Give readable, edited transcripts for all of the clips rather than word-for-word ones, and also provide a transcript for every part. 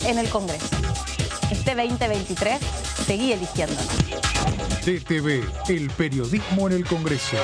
en el Congreso. Este 2023 seguí eligiéndonos. DTV, el periodismo en el Congreso.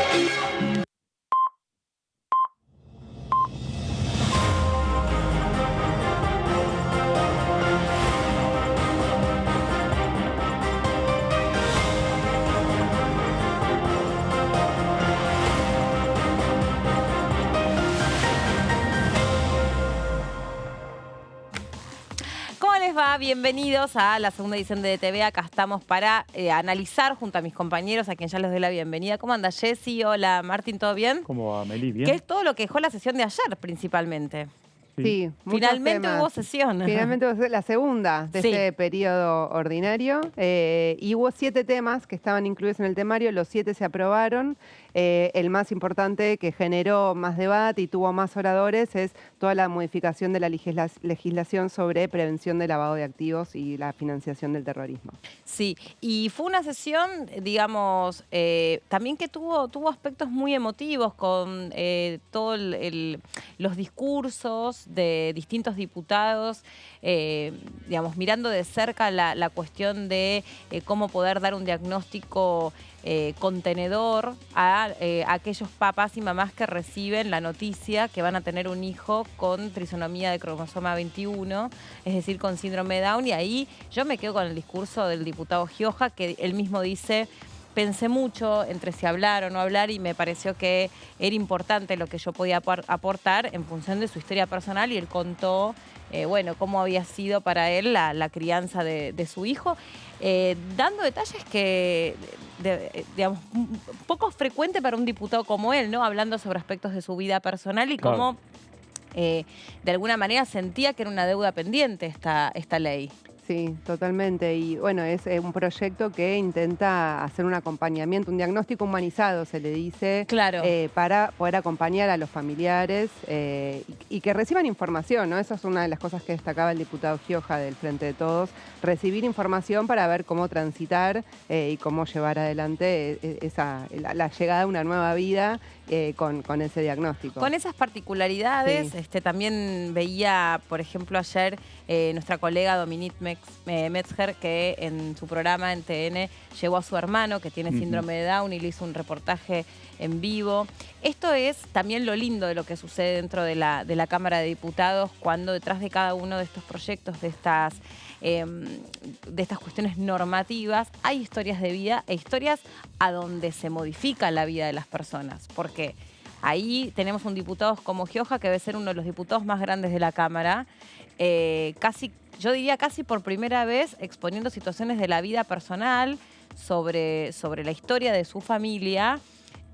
¿Cómo les va? Bienvenidos a la segunda edición de DTV. Acá estamos para analizar junto a mis compañeros, a quien ya les doy la bienvenida. ¿Cómo anda Jessy? Hola Martín, ¿todo bien? ¿Cómo va, Meli? ¿Bien? ¿Qué es todo lo que dejó la sesión de ayer principalmente? Sí, Finalmente temas. hubo sesión. Finalmente hubo la segunda de este periodo ordinario y hubo 7 temas que estaban incluidos en el temario, los 7 se aprobaron. El más importante que generó más debate y tuvo más oradores es toda la modificación de la legislación sobre prevención de lavado de activos y la financiación del terrorismo. Sí, y fue una sesión, digamos, también que tuvo aspectos muy emotivos con todos los discursos de distintos diputados, digamos, mirando de cerca la cuestión de cómo poder dar un diagnóstico contenedor a aquellos papás y mamás que reciben la noticia que van a tener un hijo con trisonomía de cromosoma 21, es decir, con síndrome de Down. Y ahí yo me quedo con el discurso del diputado Gioja, que él mismo dice: pensé mucho entre si hablar o no hablar y me pareció que era importante lo que yo podía aportar en función de su historia personal, y él contó bueno, cómo había sido para él la crianza de su hijo, dando detalles que, digamos, poco frecuente para un diputado como él, ¿no? Hablando sobre aspectos de su vida personal y cómo de alguna manera sentía que era una deuda pendiente esta ley. Sí, totalmente. Y bueno, es un proyecto que intenta hacer un acompañamiento, un diagnóstico humanizado, se le dice, claro, para poder acompañar a los familiares y que reciban información, ¿no? Esa es una de las cosas que destacaba el diputado Gioja del Frente de Todos, recibir información para ver cómo transitar y cómo llevar adelante la llegada de una nueva vida con ese diagnóstico. Con esas particularidades, sí. También veía, por ejemplo, ayer nuestra colega Dominique Metzger, que en su programa en TN llevó a su hermano que tiene síndrome de Down y le hizo un reportaje en vivo. Esto es también lo lindo de lo que sucede dentro de la Cámara de Diputados, cuando detrás de cada uno de estos proyectos, de estas cuestiones normativas, hay historias de vida e historias a donde se modifica la vida de las personas. Porque ahí tenemos un diputado como Gioja, que debe ser uno de los diputados más grandes de la Cámara, yo diría casi por primera vez exponiendo situaciones de la vida personal sobre la historia de su familia,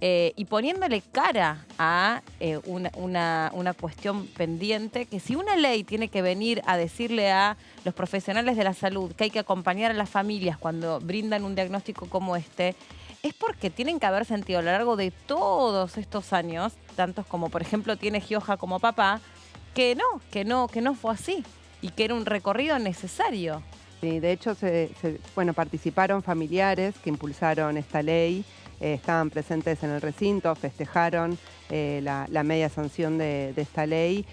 y poniéndole cara a una cuestión pendiente, que si una ley tiene que venir a decirle a los profesionales de la salud que hay que acompañar a las familias cuando brindan un diagnóstico como este, es porque tienen que haber sentido a lo largo de todos estos años, tantos como por ejemplo tiene Gioja como papá, que no fue así y que era un recorrido necesario. Sí, de hecho, participaron familiares que impulsaron esta ley, estaban presentes en el recinto, festejaron la media sanción de esta ley,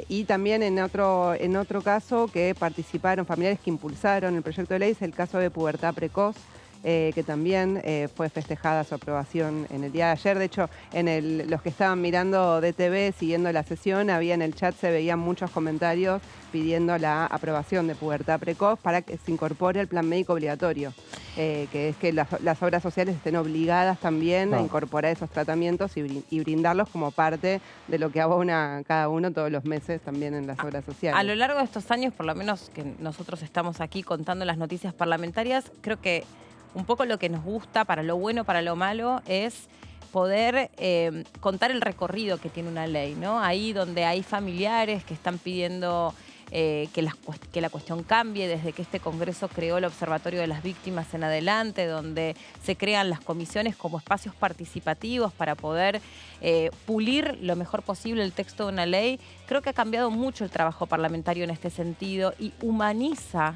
y también en otro caso que participaron familiares que impulsaron el proyecto de ley, es el caso de pubertad precoz, que también fue festejada su aprobación en el día de ayer. De hecho, los que estaban mirando DTV, siguiendo la sesión, en el chat se veían muchos comentarios pidiendo la aprobación de pubertad precoz para que se incorpore el plan médico obligatorio, que es que las obras sociales estén obligadas también a incorporar esos tratamientos y brindarlos como parte de lo que abona cada uno todos los meses también en las obras sociales. A lo largo de estos años, por lo menos que nosotros estamos aquí contando las noticias parlamentarias, creo que un poco lo que nos gusta, para lo bueno, para lo malo, es poder contar el recorrido que tiene una ley, ¿no? Ahí donde hay familiares que están pidiendo que la cuestión cambie, desde que este Congreso creó el Observatorio de las Víctimas en adelante, donde se crean las comisiones como espacios participativos para poder pulir lo mejor posible el texto de una ley. Creo que ha cambiado mucho el trabajo parlamentario en este sentido y humaniza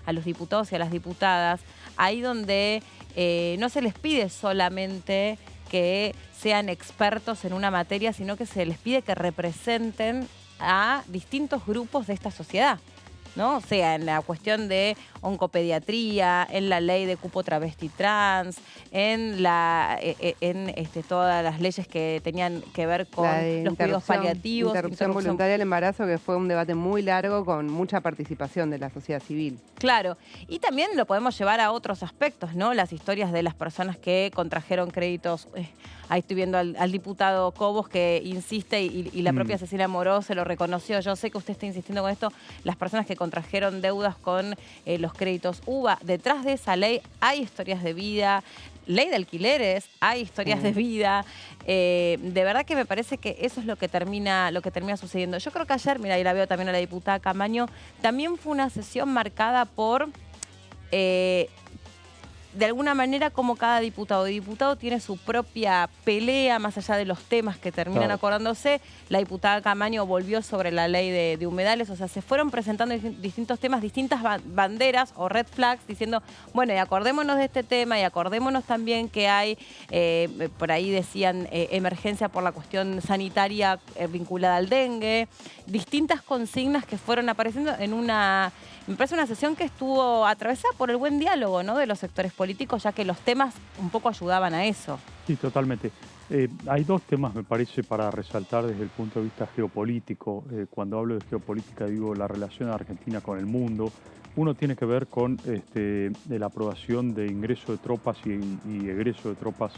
a los diputados y a las diputadas, ahí donde no se les pide solamente que sean expertos en una materia, sino que se les pide que representen a distintos grupos de esta sociedad. ¿no? O sea, en la cuestión de oncopediatría, en la ley de cupo travesti trans, en todas las leyes que tenían que ver con La de los cuidados paliativos. interrupción voluntaria del embarazo, que fue un debate muy largo con mucha participación de la sociedad civil. Claro, y también lo podemos llevar a otros aspectos, ¿no? Las historias de las personas que contrajeron créditos. Ahí estoy viendo al diputado Cobos que insiste y la propia Cecilia Moró se lo reconoció. Yo sé que usted está insistiendo con esto. Las personas que contrajeron deudas con los créditos UBA. Detrás de esa ley hay historias de vida. Ley de alquileres, hay historias de vida. De verdad que me parece que eso es lo que termina sucediendo. Yo creo que ayer, mira, y la veo también a la diputada Camaño, también fue una sesión marcada por... de alguna manera, como cada diputado o diputado tiene su propia pelea, más allá de los temas que terminan acordándose. La diputada Camaño volvió sobre la ley de humedales, o sea, se fueron presentando distintos temas, distintas banderas o red flags, diciendo, bueno, y acordémonos de este tema, y acordémonos también que hay, por ahí decían, emergencia por la cuestión sanitaria vinculada al dengue. Distintas consignas que fueron apareciendo en una... Me parece una sesión que estuvo atravesada por el buen diálogo, ¿no?, de los sectores políticos, ya que los temas un poco ayudaban a eso. Sí, totalmente. Hay dos temas, me parece, para resaltar desde el punto de vista geopolítico. Cuando hablo de geopolítica, digo la relación de Argentina con el mundo. Uno tiene que ver con de la aprobación de ingreso de tropas y egreso de tropas.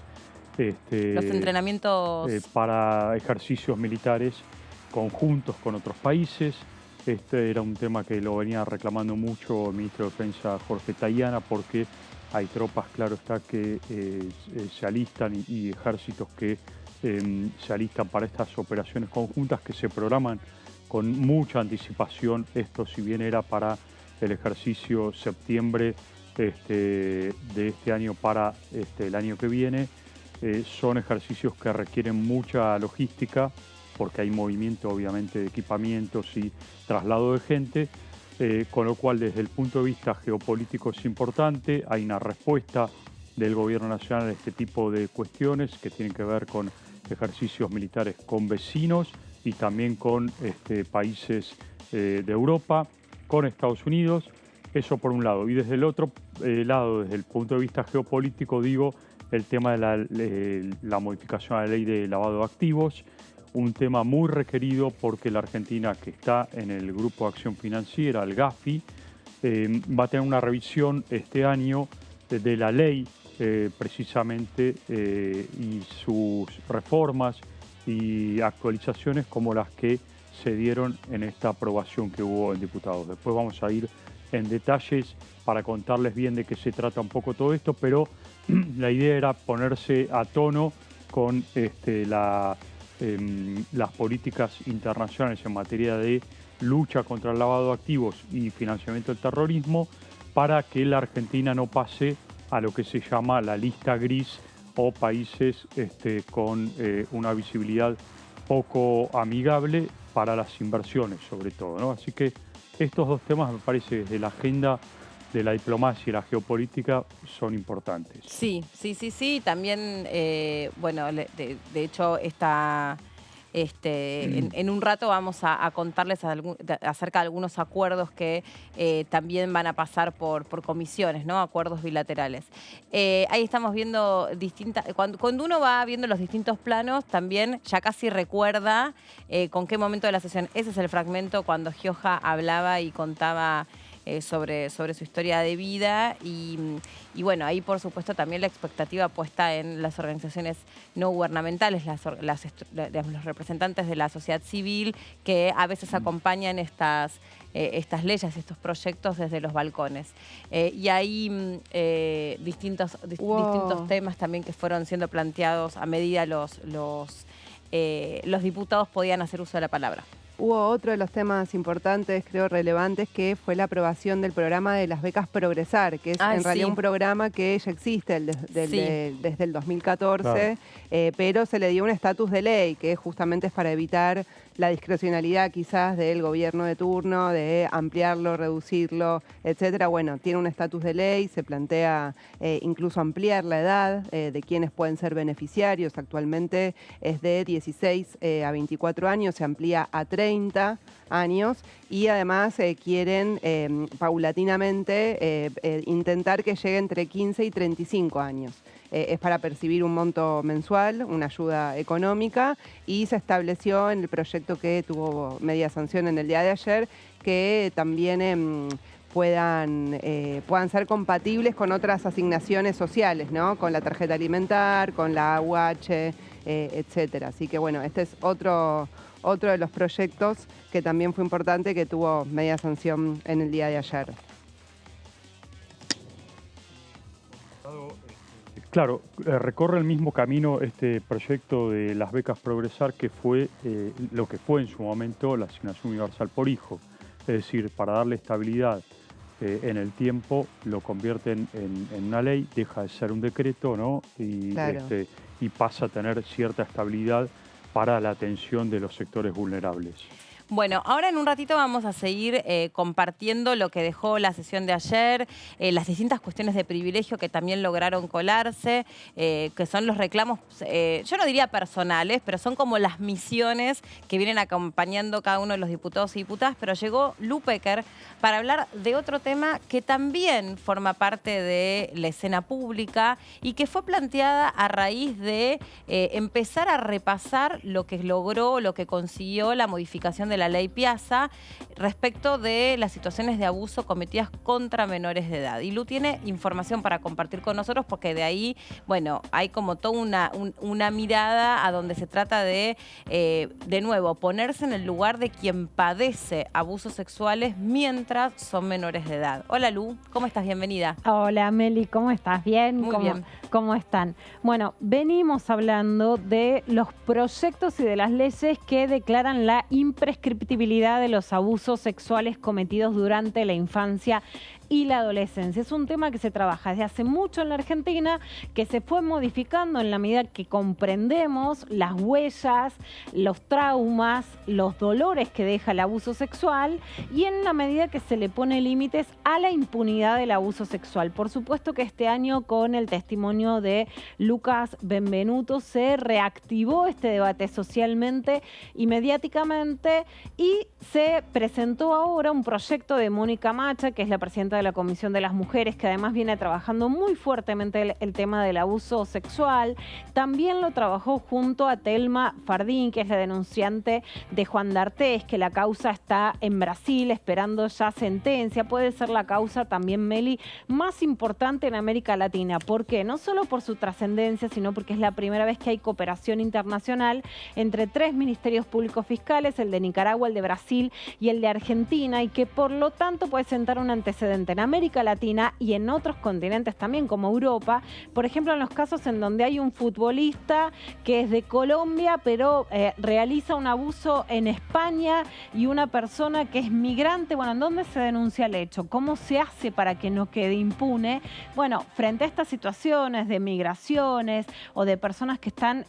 Los entrenamientos... para ejercicios militares conjuntos con otros países. Este era un tema que lo venía reclamando mucho el ministro de Defensa Jorge Tayana, porque hay tropas, claro está, que se alistan y ejércitos que se alistan para estas operaciones conjuntas que se programan con mucha anticipación. Esto, si bien era para el ejercicio septiembre de este año para el año que viene, son ejercicios que requieren mucha logística, porque hay movimiento obviamente de equipamientos y traslado de gente, con lo cual desde el punto de vista geopolítico es importante. Hay una respuesta del gobierno nacional a este tipo de cuestiones que tienen que ver con ejercicios militares con vecinos y también con países de Europa, con Estados Unidos. Eso por un lado. Y desde el otro lado, desde el punto de vista geopolítico, digo, el tema de la modificación a la ley de lavado de activos, un tema muy requerido porque la Argentina, que está en el Grupo de Acción Financiera, el GAFI, va a tener una revisión este año de la ley precisamente y sus reformas y actualizaciones como las que se dieron en esta aprobación que hubo en diputados. Después vamos a ir en detalles para contarles bien de qué se trata un poco todo esto, pero la idea era ponerse a tono con las políticas internacionales en materia de lucha contra el lavado de activos y financiamiento del terrorismo, para que la Argentina no pase a lo que se llama la lista gris o países con una visibilidad poco amigable para las inversiones, sobre todo, ¿no? Así que estos dos temas, me parece, desde la agenda de la diplomacia y la geopolítica son importantes. Sí. También, bueno, de hecho, en un rato vamos a contarles acerca de algunos acuerdos que también van a pasar por comisiones, ¿no? Acuerdos bilaterales. Ahí estamos viendo cuando uno va viendo los distintos planos, también ya casi recuerda con qué momento de la sesión. Ese es el fragmento cuando Gioja hablaba y contaba sobre su historia de vida y bueno, ahí por supuesto también la expectativa puesta en las organizaciones no gubernamentales, los representantes de la sociedad civil que a veces acompañan estas leyes, estos proyectos desde los balcones. Y ahí distintos temas también que fueron siendo planteados a medida los diputados podían hacer uso de la palabra. Hubo otro de los temas importantes, creo relevantes, que fue la aprobación del programa de las becas Progresar, que es en realidad un programa que ya existe desde el 2014, pero se le dio un estatus de ley, que justamente es para evitar la discrecionalidad quizás del gobierno de turno, de ampliarlo, reducirlo, etcétera. Bueno, tiene un estatus de ley, se plantea incluso ampliar la edad de quienes pueden ser beneficiarios. Actualmente es de 16 a 24 años, se amplía a 30. 30 años y además quieren paulatinamente intentar que llegue entre 15 y 35 años. Es para percibir un monto mensual, una ayuda económica, y se estableció en el proyecto que tuvo media sanción en el día de ayer que también puedan ser compatibles con otras asignaciones sociales, ¿no? Con la tarjeta alimentar, con la AUH, etcétera. Así que bueno, este es otro de los proyectos que también fue importante, que tuvo media sanción en el día de ayer. Claro, recorre el mismo camino este proyecto de las becas Progresar, que fue lo que fue en su momento la asignación universal por hijo. Es decir, para darle estabilidad en el tiempo, lo convierten en una ley, deja de ser un decreto, ¿no? Y, claro. Y pasa a tener cierta estabilidad para la atención de los sectores vulnerables. Bueno, ahora en un ratito vamos a seguir compartiendo lo que dejó la sesión de ayer, las distintas cuestiones de privilegio que también lograron colarse, que son los reclamos, yo no diría personales, pero son como las misiones que vienen acompañando cada uno de los diputados y diputadas. Pero llegó Lu Pecker para hablar de otro tema que también forma parte de la escena pública y que fue planteada a raíz de empezar a repasar lo que logró, lo que consiguió la modificación de la ley Piazza respecto de las situaciones de abuso cometidas contra menores de edad. Y Lu tiene información para compartir con nosotros, porque de ahí, bueno, hay como toda una mirada a donde se trata de nuevo, ponerse en el lugar de quien padece abusos sexuales mientras son menores de edad. Hola Lu, ¿cómo estás? Bienvenida. Hola Meli, ¿cómo estás? ¿Bien? Muy bien. ¿Cómo están? Bueno, venimos hablando de los proyectos y de las leyes que declaran la imprescriptibilidad de los abusos sexuales cometidos durante la infancia y la adolescencia. Es un tema que se trabaja desde hace mucho en la Argentina, que se fue modificando en la medida que comprendemos las huellas, los traumas, los dolores que deja el abuso sexual, y en la medida que se le pone límites a la impunidad del abuso sexual. Por supuesto que este año, con el testimonio de Lucas Benvenuto, se reactivó este debate socialmente y mediáticamente, y se presentó ahora un proyecto de Mónica Macha, que es la presidenta de la Comisión de las Mujeres, que además viene trabajando muy fuertemente el tema del abuso sexual. También lo trabajó junto a Telma Fardín, que es la denunciante de Juan D'Artés, que la causa está en Brasil esperando ya sentencia. Puede ser la causa también, Meli, más importante en América Latina. ¿Por qué? No solo por su trascendencia, sino porque es la primera vez que hay cooperación internacional entre 3 ministerios públicos fiscales, el de Nicaragua, el de Brasil y el de Argentina, y que por lo tanto puede sentar un antecedente en América Latina y en otros continentes también, como Europa. Por ejemplo, en los casos en donde hay un futbolista que es de Colombia, pero realiza un abuso en España, y una persona que es migrante. Bueno, ¿en dónde se denuncia el hecho? ¿Cómo se hace para que no quede impune? Bueno, frente a estas situaciones de migraciones o de personas que están,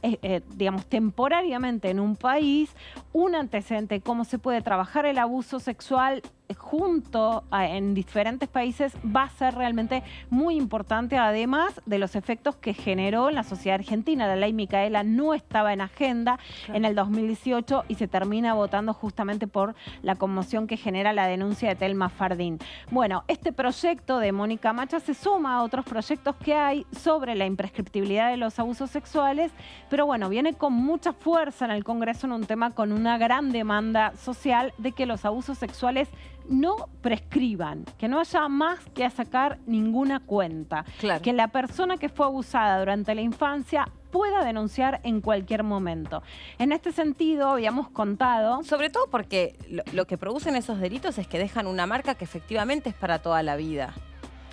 digamos, temporariamente en un país, un antecedente, cómo se puede trabajar el abuso sexual en diferentes países, va a ser realmente muy importante, además de los efectos que generó en la sociedad argentina. La ley Micaela no estaba en agenda en el 2018 y se termina votando justamente por la conmoción que genera la denuncia de Telma Fardín. Bueno, este proyecto de Mónica Macha se suma a otros proyectos que hay sobre la imprescriptibilidad de los abusos sexuales, pero bueno, viene con mucha fuerza en el Congreso, en un tema con una gran demanda social de que los abusos sexuales no prescriban, que no haya más que a sacar ninguna cuenta, Claro. que la persona que fue abusada durante la infancia pueda denunciar en cualquier momento. En este sentido, habíamos contado... Sobre todo porque lo que producen esos delitos es que dejan una marca que efectivamente es para toda la vida.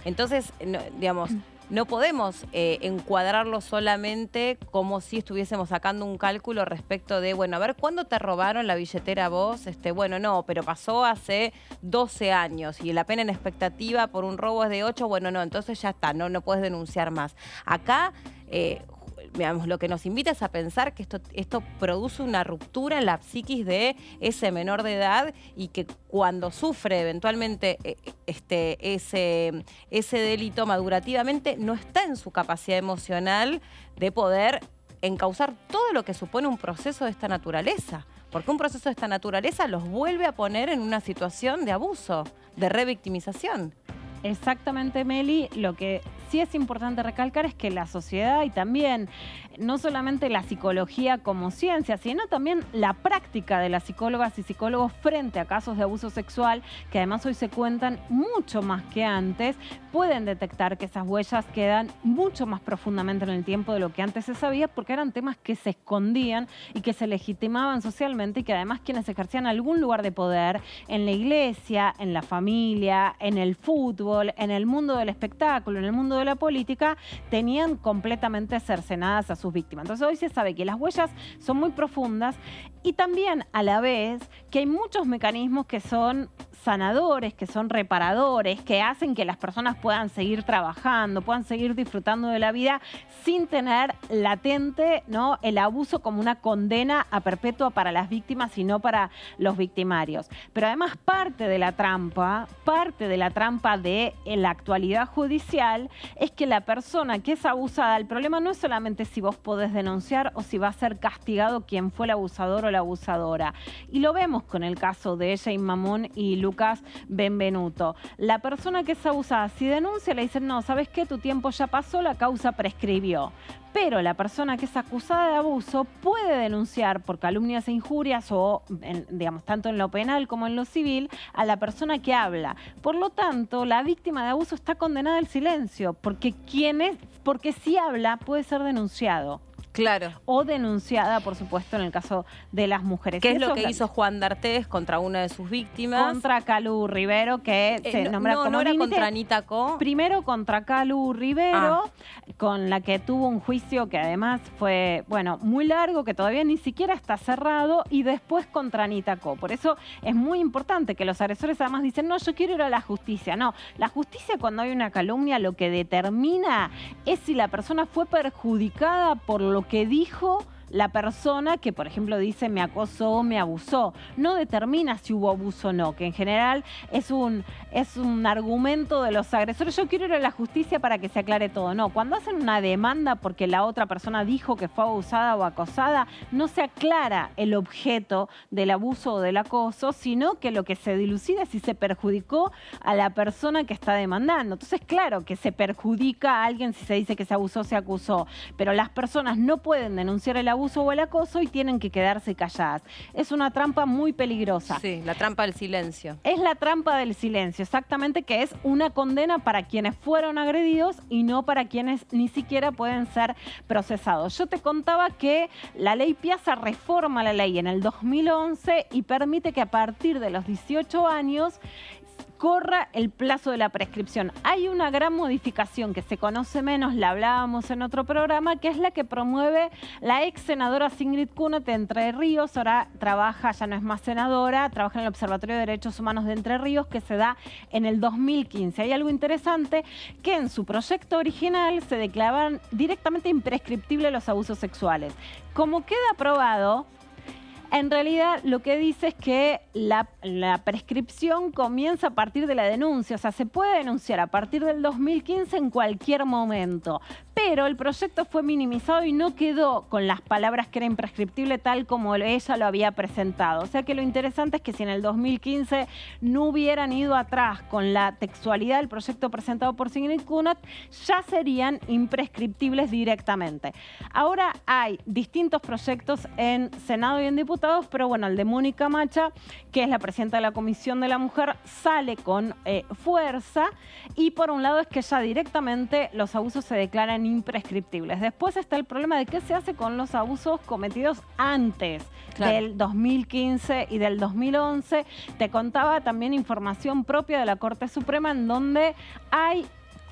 Entonces, digamos, no podemos encuadrarlo solamente como si estuviésemos sacando un cálculo respecto de, bueno, a ver, ¿cuándo te robaron la billetera vos? Bueno, no, pero pasó hace 12 años y la pena en expectativa por un robo es de 8, bueno, no, entonces ya está, no puedes denunciar más. Acá... digamos, lo que nos invita es a pensar que esto produce una ruptura en la psiquis de ese menor de edad, y que cuando sufre eventualmente ese delito madurativamente, no está en su capacidad emocional de poder encauzar todo lo que supone un proceso de esta naturaleza. O Porque un proceso de esta naturaleza los vuelve a poner en una situación de abuso, de revictimización. Exactamente, Meli. Lo que sí es importante recalcar es que la sociedad y también no solamente la psicología como ciencia, sino también la práctica de las psicólogas y psicólogos frente a casos de abuso sexual, que además hoy se cuentan mucho más que antes, pueden detectar que esas huellas quedan mucho más profundamente en el tiempo de lo que antes se sabía, porque eran temas que se escondían y que se legitimaban socialmente, y que además quienes ejercían algún lugar de poder en la iglesia, en la familia, en el fútbol, en el mundo del espectáculo, en el mundo de la política, tenían completamente cercenadas a sus víctimas. Entonces hoy se sabe que las huellas son muy profundas, y también a la vez que hay muchos mecanismos que son sanadores, que son reparadores, que hacen que las personas puedan seguir trabajando, puedan seguir disfrutando de la vida sin tener latente, ¿no?, el abuso como una condena a perpetua para las víctimas y no para los victimarios. Pero además parte de la trampa de la actualidad judicial es que la persona que es abusada, el problema no es solamente si vos podés denunciar o si va a ser castigado quien fue el abusador o la abusadora. Y lo vemos con el caso de Jane Mamón y Lucas Benvenuto. La persona que es abusada, si denuncia, le dicen, no, ¿sabes qué? Tu tiempo ya pasó, la causa prescribió. Pero la persona que es acusada de abuso puede denunciar por calumnias e injurias o, digamos, tanto en lo penal como en lo civil, a la persona que habla. Por lo tanto, la víctima de abuso está condenada al silencio, porque si habla puede ser denunciado. Claro. O denunciada, por supuesto, en el caso de las mujeres. ¿Qué es lo que hizo Juan D'Artés contra una de sus víctimas? Contra Calu Rivero, que se nombra como no era límite. contra Anita Co. Primero contra Calu Rivero, con la que tuvo un juicio que además fue, bueno, muy largo, que todavía ni siquiera está cerrado, y después contra Anita Co. Por eso es muy importante que los agresores además dicen, no, yo quiero ir a la justicia. No, la justicia, cuando hay una calumnia, lo que determina es si la persona fue perjudicada por lo que dijo la persona que, por ejemplo, dice me acosó o me abusó. No determina si hubo abuso o no, que en general es un argumento de los agresores. Yo quiero ir a la justicia para que se aclare todo. No, cuando hacen una demanda porque la otra persona dijo que fue abusada o acosada, no se aclara el objeto del abuso o del acoso, sino que lo que se dilucida es si se perjudicó a la persona que está demandando. Entonces, claro que se perjudica a alguien si se dice que se abusó, se acusó, pero las personas no pueden denunciar el abuso o el acoso y tienen que quedarse calladas. Es una trampa muy peligrosa. Sí, la trampa del silencio. Es la trampa del silencio, exactamente, que es una condena para quienes fueron agredidos y no para quienes ni siquiera pueden ser procesados. Yo te contaba que la ley Piazza reforma la ley en el 2011 y permite que a partir de los 18 años corra el plazo de la prescripción. Hay una gran modificación que se conoce menos, la hablábamos en otro programa, que es la que promueve la ex senadora Sigrid Kunert de Entre Ríos. Ahora trabaja, ya no es más senadora, trabaja en el Observatorio de Derechos Humanos de Entre Ríos, que se da en el 2015. Hay algo interesante, que en su proyecto original se declaraban directamente imprescriptibles los abusos sexuales. Como queda aprobado, en realidad lo que dice es que la prescripción comienza a partir de la denuncia, o sea, se puede denunciar a partir del 2015 en cualquier momento, pero el proyecto fue minimizado y no quedó con las palabras que era imprescriptible tal como ella lo había presentado. O sea que lo interesante es que si en el 2015 no hubieran ido atrás con la textualidad del proyecto presentado por Sigrid Kunert, ya serían imprescriptibles directamente. Ahora hay distintos proyectos en Senado y en Diputados, pero bueno, el de Mónica Macha, que es la presidenta de la Comisión de la Mujer, sale con fuerza, y por un lado es que ya directamente los abusos se declaran imprescriptibles. Después está el problema de qué se hace con los abusos cometidos antes del 2015 y del 2011. Te contaba también información propia de la Corte Suprema, en donde hay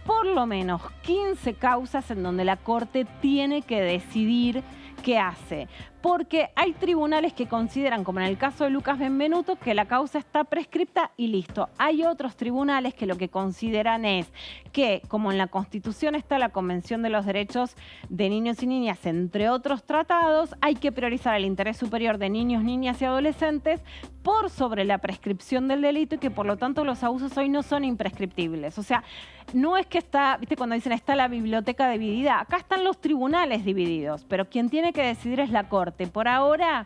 por lo menos 15 causas en donde la Corte tiene que decidir qué hace. Porque hay tribunales que consideran, como en el caso de Lucas Benvenuto, que la causa está prescripta y listo. Hay otros tribunales que lo que consideran es que, como en la Constitución está la Convención de los Derechos de Niños y Niñas, entre otros tratados, hay que priorizar el interés superior de niños, niñas y adolescentes por sobre la prescripción del delito, y que por lo tanto los abusos hoy no son imprescriptibles. O sea, no es que está, viste, cuando dicen está la biblioteca dividida, acá están los tribunales divididos, pero quien tiene que decidir es la Corte. Por ahora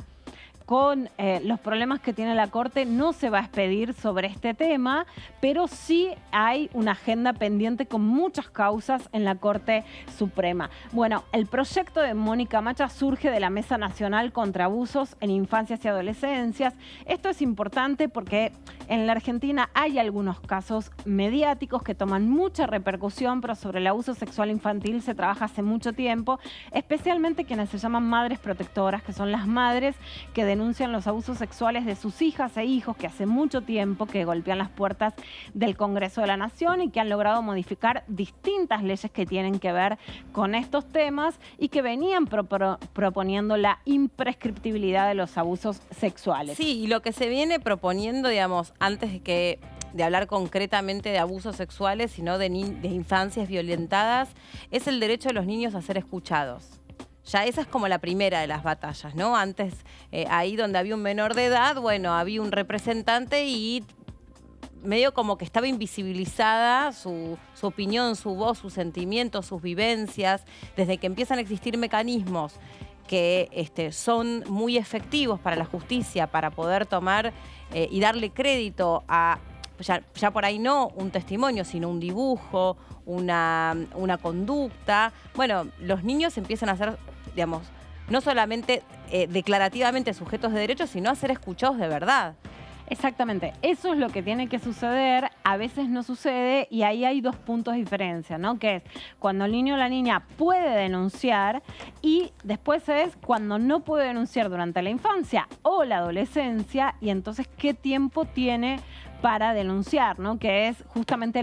con los problemas que tiene la Corte, no se va a expedir sobre este tema, pero sí hay una agenda pendiente con muchas causas en la Corte Suprema. Bueno, el proyecto de Mónica Macha surge de la Mesa Nacional contra Abusos en Infancias y Adolescencias. Esto es importante porque en la Argentina hay algunos casos mediáticos que toman mucha repercusión, pero sobre el abuso sexual infantil se trabaja hace mucho tiempo, especialmente quienes se llaman madres protectoras, que son las madres que denuncian los abusos sexuales de sus hijas e hijos que hace mucho tiempo que golpean las puertas del Congreso de la Nación y que han logrado modificar distintas leyes que tienen que ver con estos temas y que venían proponiendo la imprescriptibilidad de los abusos sexuales. Sí, y lo que se viene proponiendo, digamos, antes de hablar concretamente de abusos sexuales, sino de infancias violentadas, es el derecho de los niños a ser escuchados. Ya esa es como la primera de las batallas, ¿no? Antes, ahí donde había un menor de edad, bueno, había un representante y medio como que estaba invisibilizada su opinión, su voz, sus sentimientos, sus vivencias. Desde que empiezan a existir mecanismos que son muy efectivos para la justicia, para poder tomar y darle crédito a, ya por ahí no un testimonio, sino un dibujo, una conducta. Bueno, los niños empiezan a ser, digamos, no solamente declarativamente sujetos de derechos, sino a ser escuchados de verdad. Exactamente, eso es lo que tiene que suceder, a veces no sucede y ahí hay dos puntos de diferencia, ¿no? Que es cuando el niño o la niña puede denunciar y después es cuando no puede denunciar durante la infancia o la adolescencia y entonces qué tiempo tiene para denunciar, ¿no? Que es justamente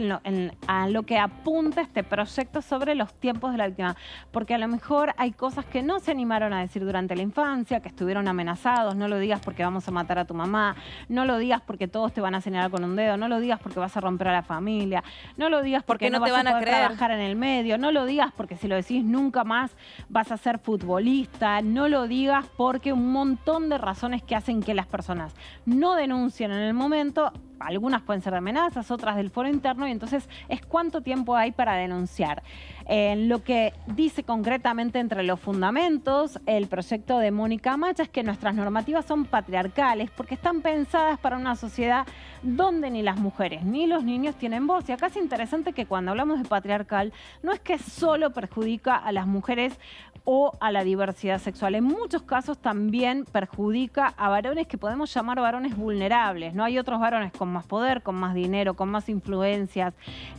a lo que apunta este proyecto sobre los tiempos de la víctima. Porque a lo mejor hay cosas que no se animaron a decir durante la infancia, que estuvieron amenazados, no lo digas porque vamos a matar a tu mamá, no lo digas porque todos te van a señalar con un dedo, no lo digas porque vas a romper a la familia, no lo digas porque no te van a poder trabajar en el medio, no lo digas porque si lo decís nunca más vas a ser futbolista, no lo digas porque un montón de razones que hacen que las personas no denuncien en el momento. Algunas pueden ser de amenazas, otras del foro interno, y entonces es cuánto tiempo hay para denunciar. Lo que dice concretamente entre los fundamentos el proyecto de Mónica Macha es que nuestras normativas son patriarcales porque están pensadas para una sociedad donde ni las mujeres ni los niños tienen voz. Y acá es interesante que cuando hablamos de patriarcal no es que solo perjudica a las mujeres o a la diversidad sexual. En muchos casos también perjudica a varones que podemos llamar varones vulnerables, ¿no? Hay otros varones con más poder, con más dinero, con más influencias,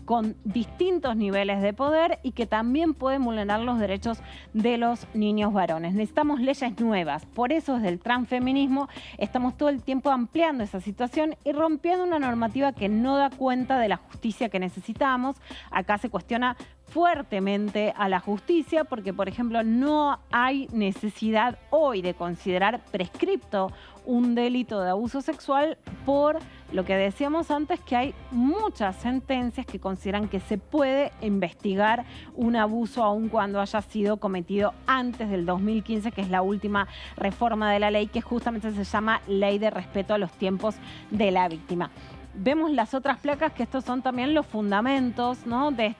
con distintos niveles de poder y que también pueden vulnerar los derechos de los niños varones. Necesitamos leyes nuevas. Por eso desde el transfeminismo estamos todo el tiempo ampliando esa situación y rompiendo una normativa que no da cuenta de la justicia que necesitamos. Acá se cuestiona fuertemente a la justicia porque, por ejemplo, no hay necesidad hoy de considerar prescripto un delito de abuso sexual por lo que decíamos antes, que hay muchas sentencias que consideran que se puede investigar un abuso aun cuando haya sido cometido antes del 2015, que es la última reforma de la ley, que justamente se llama Ley de Respeto a los Tiempos de la Víctima. Vemos las otras placas, que estos son también los fundamentos, ¿no? de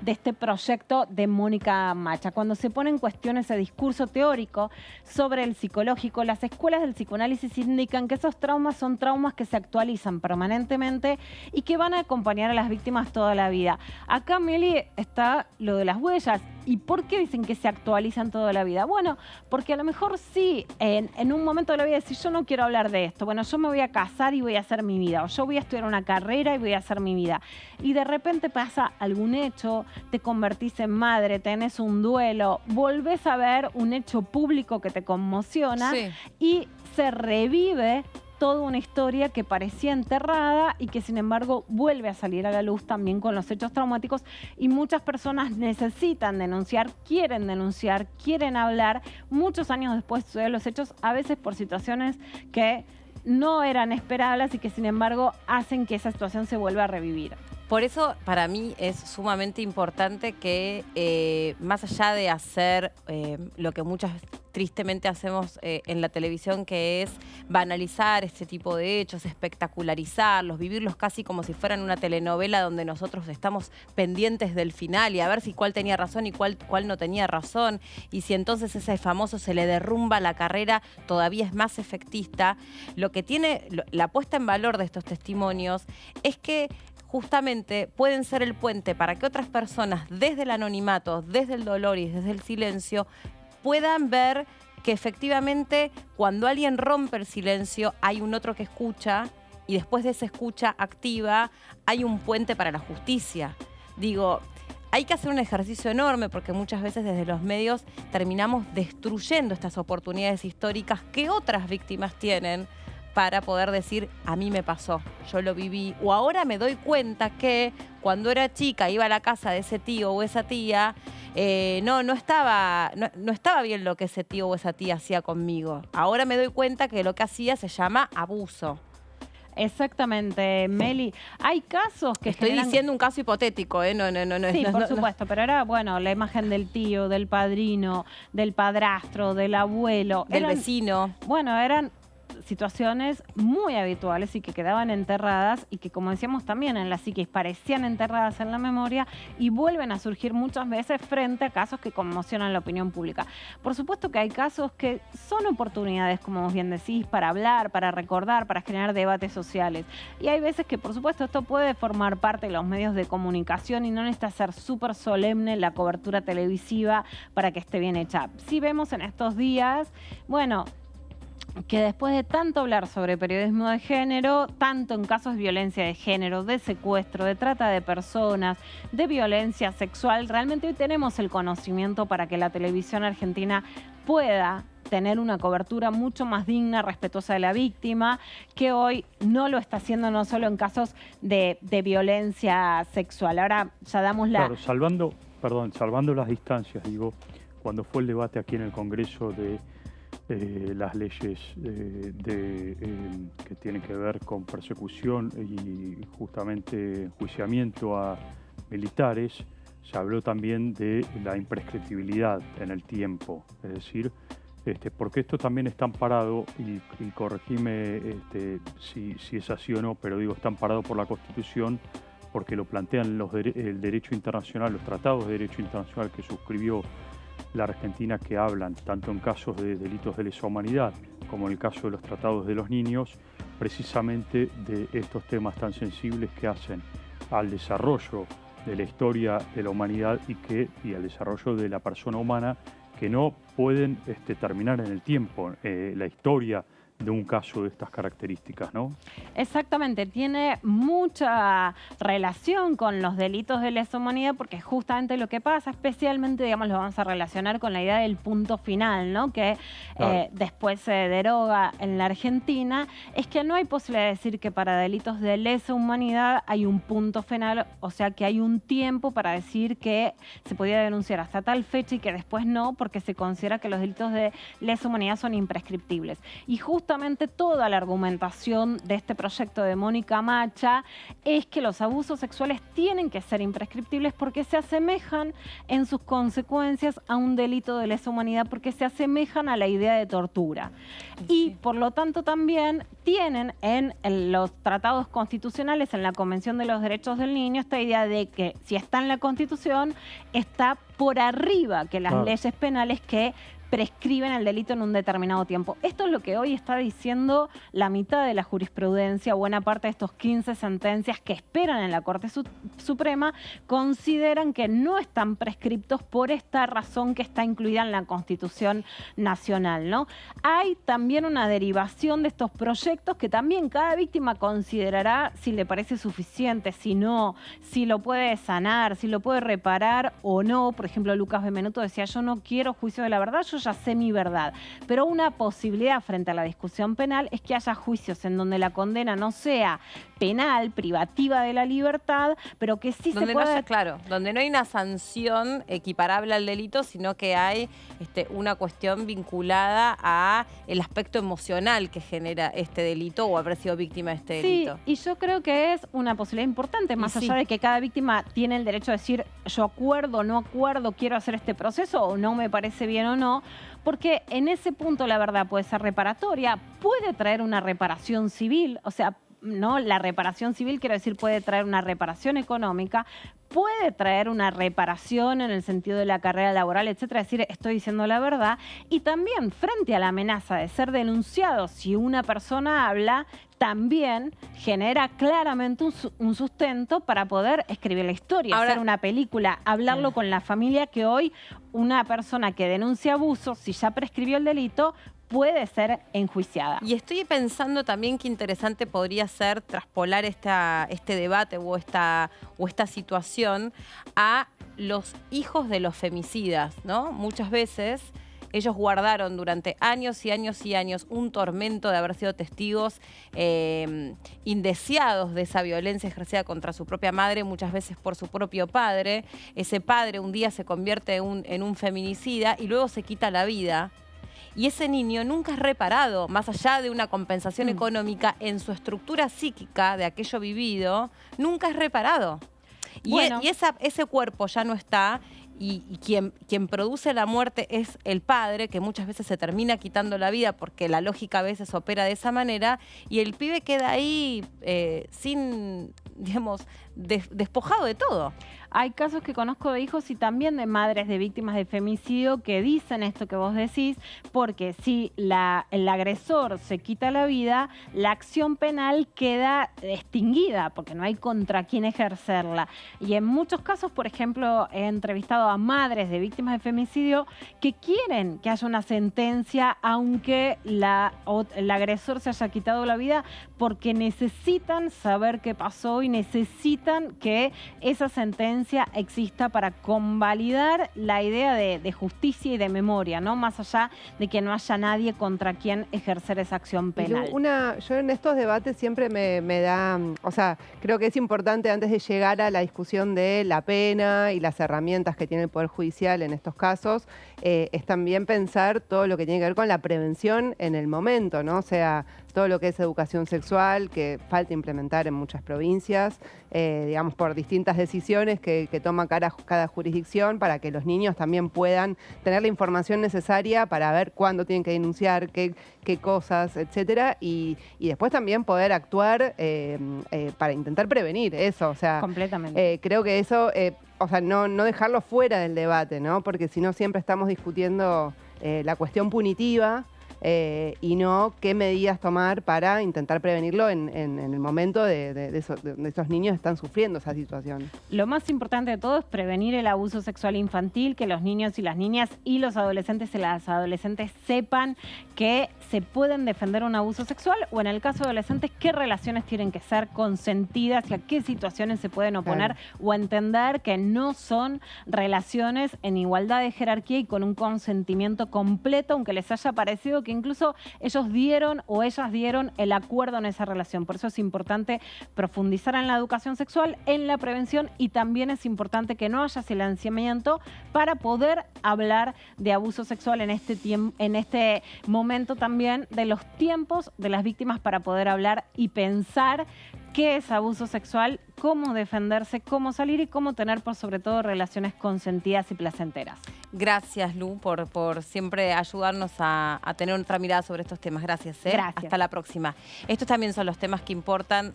este proyecto de Mónica Macha. Cuando se pone en cuestión ese discurso teórico sobre el psicológico, las escuelas del psicoanálisis indican que esos traumas son traumas que se actualizan permanentemente y que van a acompañar a las víctimas toda la vida. Acá, Meli, está lo de las huellas. ¿Y por qué dicen que se actualizan toda la vida? Bueno, porque a lo mejor sí, en un momento de la vida decir, yo no quiero hablar de esto. Bueno, yo me voy a casar y voy a hacer mi vida. O yo voy a estudiar una carrera y voy a hacer mi vida. Y de repente pasa algún hecho, te convertís en madre, tenés un duelo, volvés a ver un hecho público que te conmociona y se revive toda una historia que parecía enterrada y que sin embargo vuelve a salir a la luz también con los hechos traumáticos y muchas personas necesitan denunciar, quieren hablar muchos años después de los hechos, a veces por situaciones que no eran esperables y que sin embargo hacen que esa situación se vuelva a revivir. Por eso, para mí, es sumamente importante que, más allá de hacer lo que muchas tristemente hacemos en la televisión, que es banalizar este tipo de hechos, espectacularizarlos, vivirlos casi como si fueran una telenovela donde nosotros estamos pendientes del final y a ver si cuál tenía razón y cuál no tenía razón, y si entonces ese famoso se le derrumba la carrera, todavía es más efectista. Lo que tiene la puesta en valor de estos testimonios es que justamente pueden ser el puente para que otras personas desde el anonimato, desde el dolor y desde el silencio puedan ver que efectivamente cuando alguien rompe el silencio hay un otro que escucha, y después de esa escucha activa hay un puente para la justicia. Digo, hay que hacer un ejercicio enorme porque muchas veces desde los medios terminamos destruyendo estas oportunidades históricas que otras víctimas tienen para poder decir, a mí me pasó, yo lo viví, o ahora me doy cuenta que cuando era chica iba a la casa de ese tío o esa tía, no estaba bien lo que ese tío o esa tía hacía conmigo. Ahora me doy cuenta que lo que hacía se llama abuso. Exactamente, Meli. Hay casos que Estoy diciendo un caso hipotético, No. Sí, por supuesto, pero era, bueno, la imagen del tío, del padrino, del padrastro, del abuelo. Del vecino. Bueno, eran situaciones muy habituales y que quedaban enterradas y que, como decíamos también en la psiquis, parecían enterradas en la memoria y vuelven a surgir muchas veces frente a casos que conmocionan la opinión pública. Por supuesto que hay casos que son oportunidades, como vos bien decís, para hablar, para recordar, para generar debates sociales. Y hay veces que, por supuesto, esto puede formar parte de los medios de comunicación y no necesita ser súper solemne la cobertura televisiva para que esté bien hecha. Sí vemos en estos días, bueno, que después de tanto hablar sobre periodismo de género, tanto en casos de violencia de género, de secuestro, de trata de personas, de violencia sexual, realmente hoy tenemos el conocimiento para que la televisión argentina pueda tener una cobertura mucho más digna, respetuosa de la víctima, que hoy no lo está haciendo no solo en casos de violencia sexual. Ahora ya damos la... Claro, salvando las distancias, digo, cuando fue el debate aquí en el Congreso de las leyes que tienen que ver con persecución y justamente enjuiciamiento a militares, se habló también de la imprescriptibilidad en el tiempo, es decir, porque esto también está amparado, y corregime si es así o no, pero digo, está amparado por la Constitución, porque lo plantean el derecho internacional, los tratados de derecho internacional que suscribió la Argentina, que hablan tanto en casos de delitos de lesa humanidad como en el caso de los tratados de los niños, precisamente de estos temas tan sensibles que hacen al desarrollo de la historia de la humanidad y al desarrollo de la persona humana, que no pueden terminar en el tiempo. La historia de un caso de estas características, ¿no? Exactamente, tiene mucha relación con los delitos de lesa humanidad, porque justamente lo que pasa, especialmente, digamos, lo vamos a relacionar con la idea del punto final, ¿no? Que claro, después se deroga en la Argentina, es que no hay posibilidad de decir que para delitos de lesa humanidad hay un punto final, o sea que hay un tiempo para decir que se podía denunciar hasta tal fecha y que después no, porque se considera que los delitos de lesa humanidad son imprescriptibles. Y justamente toda la argumentación de este proyecto de Mónica Macha es que los abusos sexuales tienen que ser imprescriptibles porque se asemejan en sus consecuencias a un delito de lesa humanidad, porque se asemejan a la idea de tortura. Sí. Y por lo tanto también tienen en los tratados constitucionales, en la Convención de los Derechos del Niño, esta idea de que si está en la Constitución, está por arriba que las leyes penales que prescriben el delito en un determinado tiempo. Esto es lo que hoy está diciendo la mitad de la jurisprudencia. Buena parte de estos 15 sentencias que esperan en la Corte Suprema consideran que no están prescriptos por esta razón que está incluida en la Constitución Nacional, ¿no? Hay también una derivación de estos proyectos que también cada víctima considerará si le parece suficiente, si no, si lo puede sanar, si lo puede reparar o no. Por ejemplo, Lucas Benvenuto decía, yo no quiero juicio de la verdad, yo ya sé mi verdad. Pero una posibilidad frente a la discusión penal es que haya juicios en donde la condena no sea penal, privativa de la libertad, pero que sí donde se puede... No haya, claro, donde no hay una sanción equiparable al delito, sino que hay una cuestión vinculada a el aspecto emocional que genera este delito o haber sido víctima de este delito. Sí, y yo creo que es una posibilidad importante, más allá de que cada víctima tiene el derecho a decir yo acuerdo, no acuerdo, quiero hacer este proceso o no me parece bien o no, porque en ese punto la verdad puede ser reparatoria, puede traer una reparación civil, o sea, no, la reparación civil, quiero decir, puede traer una reparación económica, puede traer una reparación en el sentido de la carrera laboral, etcétera, es decir, estoy diciendo la verdad. Y también frente a la amenaza de ser denunciado, si una persona habla, también genera claramente un sustento para poder escribir la historia, hacer una película, hablarlo con la familia, que hoy una persona que denuncia abuso, si ya prescribió el delito, puede ser enjuiciada. Y estoy pensando también que interesante podría ser traspolar este debate o esta situación a los hijos de los femicidas, ¿no? Muchas veces ellos guardaron durante años y años y años un tormento de haber sido testigos indeseados de esa violencia ejercida contra su propia madre, muchas veces por su propio padre. Ese padre un día se convierte en un feminicida y luego se quita la vida. Y ese niño nunca es reparado, más allá de una compensación económica, en su estructura psíquica de aquello vivido, nunca es reparado. Bueno. Y ese cuerpo ya no está, y quien produce la muerte es el padre, que muchas veces se termina quitando la vida porque la lógica a veces opera de esa manera, y el pibe queda ahí sin, digamos, despojado de todo. Hay casos que conozco de hijos y también de madres de víctimas de femicidio que dicen esto que vos decís, porque si el agresor se quita la vida, la acción penal queda extinguida, porque no hay contra quién ejercerla. Y en muchos casos, por ejemplo, he entrevistado a madres de víctimas de femicidio que quieren que haya una sentencia, aunque el agresor se haya quitado la vida, porque necesitan saber qué pasó y necesitan que esa sentencia exista para convalidar la idea de justicia y de memoria, ¿no? Más allá de que no haya nadie contra quien ejercer esa acción penal. Yo en estos debates siempre me da, o sea, creo que es importante antes de llegar a la discusión de la pena y las herramientas que tiene el Poder Judicial en estos casos, es también pensar todo lo que tiene que ver con la prevención en el momento, ¿no? O sea, todo lo que es educación sexual, que falta implementar en muchas provincias, digamos, por distintas decisiones que toma cada jurisdicción, para que los niños también puedan tener la información necesaria para ver cuándo tienen que denunciar, qué cosas, etcétera, y después también poder actuar para intentar prevenir eso. O sea, completamente. Creo que eso, o sea, no dejarlo fuera del debate, ¿no? Porque si no siempre estamos discutiendo la cuestión punitiva, y no qué medidas tomar para intentar prevenirlo en el momento de esos niños que están sufriendo esa situación. Lo más importante de todo es prevenir el abuso sexual infantil, que los niños y las niñas y los adolescentes y las adolescentes sepan que se pueden defender un abuso sexual, o en el caso de adolescentes, qué relaciones tienen que ser consentidas y a qué situaciones se pueden oponer, o entender que no son relaciones en igualdad de jerarquía y con un consentimiento completo, aunque les haya parecido que incluso ellos dieron o ellas dieron el acuerdo en esa relación. Por eso es importante profundizar en la educación sexual, en la prevención, y también es importante que no haya silenciamiento para poder hablar de abuso sexual en este momento también de los tiempos de las víctimas, para poder hablar y pensar qué es abuso sexual, cómo defenderse, cómo salir y cómo tener, por sobre todo, relaciones consentidas y placenteras. Gracias, Lu, por siempre ayudarnos a tener otra mirada sobre estos temas. Gracias. Gracias. Hasta la próxima. Estos también son los temas que importan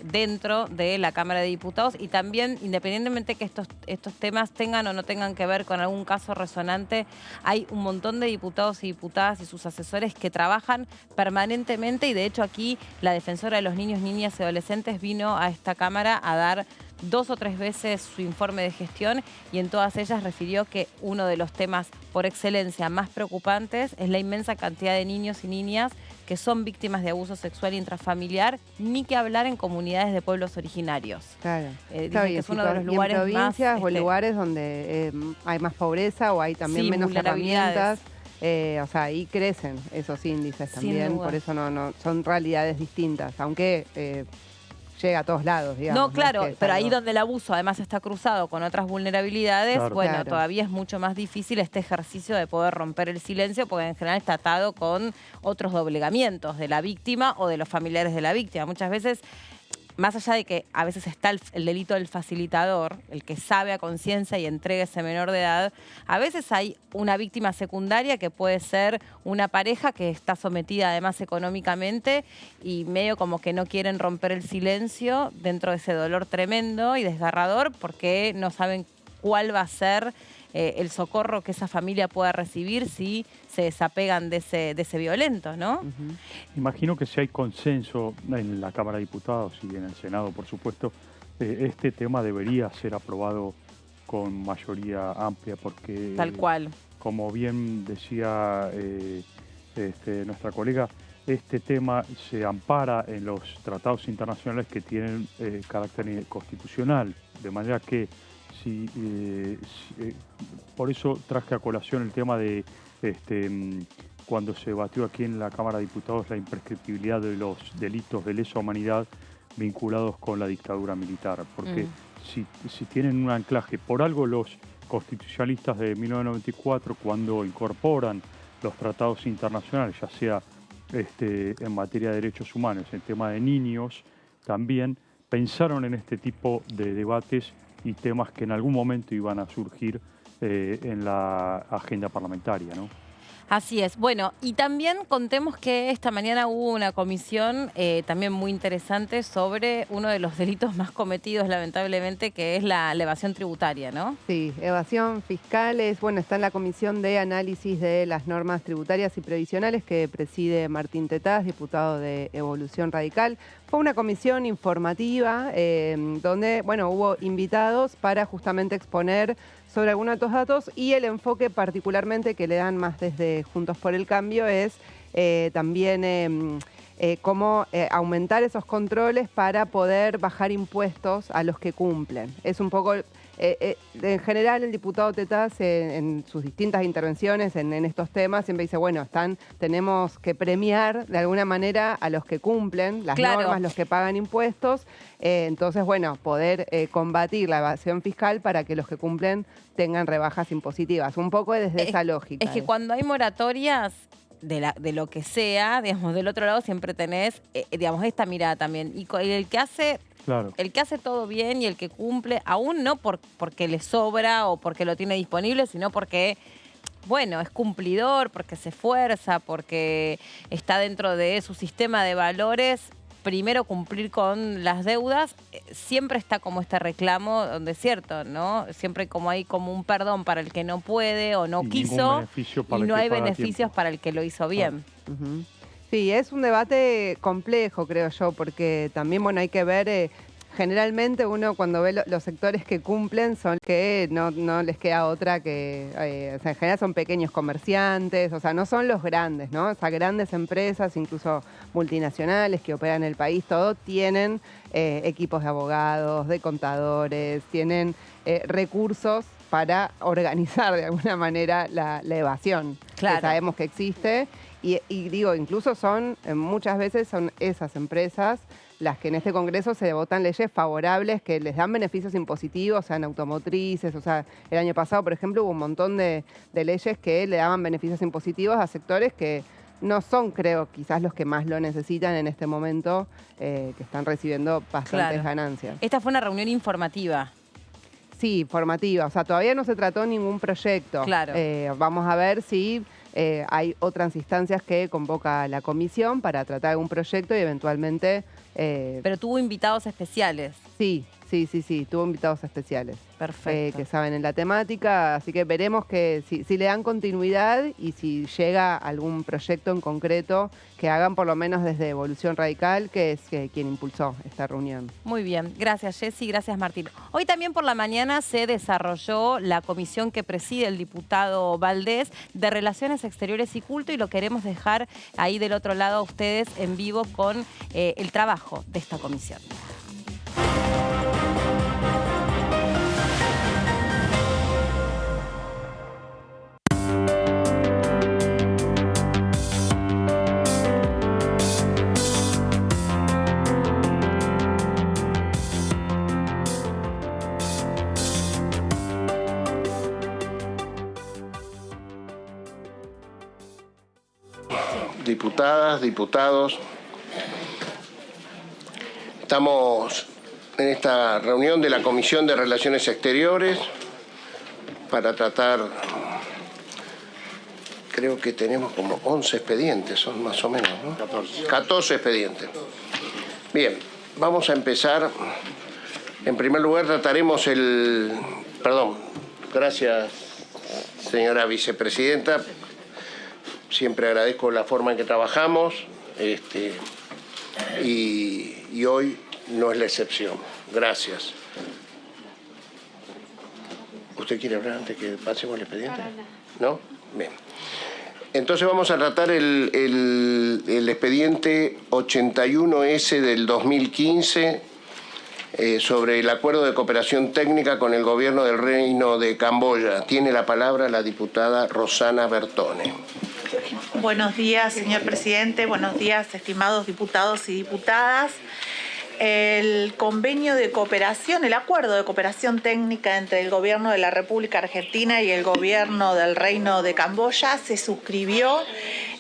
dentro de la Cámara de Diputados, y también, independientemente que estos temas tengan o no tengan que ver con algún caso resonante, hay un montón de diputados y diputadas y sus asesores que trabajan permanentemente, y de hecho aquí la defensora de los niños, niñas y adolescentes vino a esta Cámara a dar 2 o 3 veces su informe de gestión, y en todas ellas refirió que uno de los temas por excelencia más preocupantes es la inmensa cantidad de niños y niñas que son víctimas de abuso sexual intrafamiliar, ni que hablar en comunidades de pueblos originarios. Claro. Dice que es uno de los lugares en provincias más, o lugares donde hay más pobreza o hay también menos vulnerabilidades. herramientas. O sea, ahí crecen esos índices también, por eso no son realidades distintas, aunque llega a todos lados, digamos. No, claro, pero ahí algo... donde el abuso además está cruzado con otras vulnerabilidades, claro. bueno, Claro. todavía es mucho más difícil este ejercicio de poder romper el silencio, porque en general está atado con otros doblegamientos de la víctima o de los familiares de la víctima. Muchas veces más allá de que a veces está el delito del facilitador, el que sabe a conciencia y entrega a ese menor de edad, a veces hay una víctima secundaria que puede ser una pareja que está sometida además económicamente y medio como que no quieren romper el silencio dentro de ese dolor tremendo y desgarrador porque no saben cuál va a ser el socorro que esa familia pueda recibir si se desapegan de ese violento, ¿no? Imagino que si hay consenso en la Cámara de Diputados y en el Senado, por supuesto, este tema debería ser aprobado con mayoría amplia porque... Tal cual. Como bien decía nuestra colega, este tema se ampara en los tratados internacionales que tienen carácter constitucional, de manera que por eso traje a colación el tema de cuando se debatió aquí en la Cámara de Diputados la imprescriptibilidad de los delitos de lesa humanidad vinculados con la dictadura militar, porque si tienen un anclaje, por algo los constitucionalistas de 1994, cuando incorporan los tratados internacionales, ya sea en materia de derechos humanos, en tema de niños, también pensaron en este tipo de debates y temas que en algún momento iban a surgir en la agenda parlamentaria, ¿no? Así es. Bueno, y también contemos que esta mañana hubo una comisión también muy interesante sobre uno de los delitos más cometidos, lamentablemente, que es la evasión tributaria, ¿no? Sí, evasión fiscal está en la Comisión de Análisis de las Normas Tributarias y Previsionales que preside Martín Tetaz, diputado de Evolución Radical. Fue una comisión informativa donde, hubo invitados para justamente exponer sobre algunos de estos datos y el enfoque particularmente que le dan más desde Juntos por el Cambio es también cómo aumentar esos controles para poder bajar impuestos a los que cumplen. Es un poco... en general, el diputado Tetaz en sus distintas intervenciones en estos temas siempre dice, tenemos que premiar de alguna manera a los que cumplen las normas, los que pagan impuestos. Entonces, poder combatir la evasión fiscal para que los que cumplen tengan rebajas impositivas. Un poco desde esa lógica. Es que cuando hay moratorias de lo que sea, del otro lado siempre tenés, esta mirada también. Y el que hace... Claro. El que hace todo bien y el que cumple, aún no porque le sobra o porque lo tiene disponible, sino porque, es cumplidor, porque se esfuerza, porque está dentro de su sistema de valores, primero cumplir con las deudas, siempre está como este reclamo, donde es cierto, ¿no? Siempre hay como un perdón para el que no puede o no quiso, y no hay beneficios para el que lo hizo bien. Sí, es un debate complejo, creo yo, porque también, hay que ver, generalmente uno cuando ve los sectores que cumplen son que no les queda otra que, en general son pequeños comerciantes, no son los grandes, ¿no? Grandes empresas, incluso multinacionales que operan en el país, todo tienen equipos de abogados, de contadores, tienen recursos para organizar de alguna manera la evasión, que sabemos que existe. Y digo, incluso muchas veces son esas empresas las que en este Congreso se votan leyes favorables que les dan beneficios impositivos, en automotrices. El año pasado, por ejemplo, hubo un montón de leyes que le daban beneficios impositivos a sectores que no son, creo, quizás los que más lo necesitan en este momento, que están recibiendo bastantes ganancias. Esta fue una reunión informativa. Sí, formativa. Todavía no se trató ningún proyecto. Claro. Vamos a ver si hay otras instancias que convoca la comisión para tratar algún proyecto y eventualmente... Pero tuvo invitados especiales. Sí, tuvo invitados especiales. Perfecto. Que saben en la temática, así que veremos que si le dan continuidad y si llega algún proyecto en concreto que hagan por lo menos desde Evolución Radical, que es quien impulsó esta reunión. Muy bien, gracias Jessy, gracias Martín. Hoy también por la mañana se desarrolló la comisión que preside el diputado Valdés de Relaciones Exteriores y Culto y lo queremos dejar ahí del otro lado a ustedes en vivo con el trabajo de esta comisión. Diputadas, diputados, Estamos en esta reunión de la Comisión de Relaciones Exteriores para tratar, creo que tenemos como 11 expedientes, son más o menos, ¿no? 14 expedientes. Bien, vamos a empezar. En primer lugar trataremos gracias, señora vicepresidenta. Siempre agradezco la forma en que trabajamos y hoy no es la excepción. Gracias. ¿Usted quiere hablar antes que pasemos el expediente? ¿No? Bien. Entonces vamos a tratar el expediente 81S del 2015 sobre el acuerdo de cooperación técnica con el gobierno del Reino de Camboya. Tiene la palabra la diputada Rosana Bertone. Buenos días, señor presidente. Buenos días, estimados diputados y diputadas. El convenio de cooperación, el acuerdo de cooperación técnica entre el gobierno de la República Argentina y el gobierno del Reino de Camboya se suscribió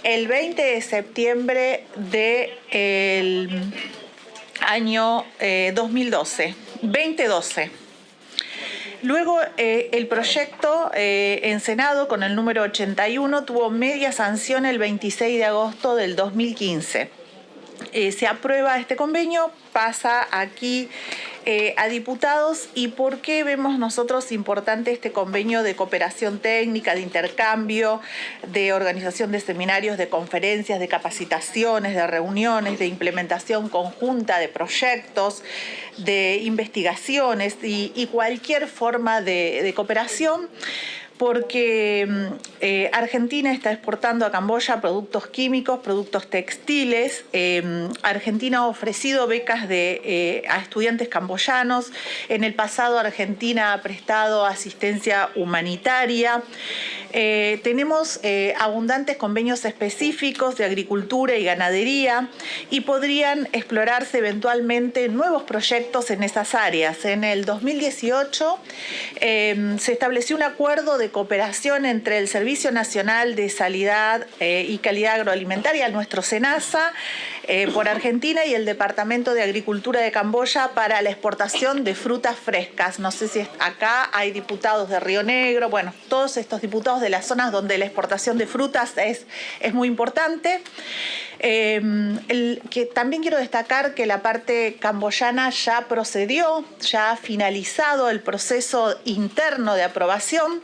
el 20 de septiembre del año 2012. Luego, el proyecto en Senado, con el número 81, tuvo media sanción el 26 de agosto del 2015. Se aprueba este convenio, pasa aquí a diputados. ¿Y por qué vemos nosotros importante este convenio de cooperación técnica, de intercambio, de organización de seminarios, de conferencias, de capacitaciones, de reuniones, de implementación conjunta de proyectos, de investigaciones y cualquier forma de cooperación? Porque Argentina está exportando a Camboya productos químicos, productos textiles. Argentina ha ofrecido becas a estudiantes camboyanos. En el pasado Argentina ha prestado asistencia humanitaria. Tenemos abundantes convenios específicos de agricultura y ganadería y podrían explorarse eventualmente nuevos proyectos en esas áreas. En el 2018 se estableció un acuerdo de cooperación entre el Servicio Nacional de Sanidad y Calidad Agroalimentaria, nuestro SENASA, por Argentina, y el Departamento de Agricultura de Camboya para la exportación de frutas frescas. No sé si acá hay diputados de Río Negro, bueno, todos estos diputados de las zonas donde la exportación de frutas es muy importante. Que también quiero destacar que la parte camboyana ya procedió, ya ha finalizado el proceso interno de aprobación.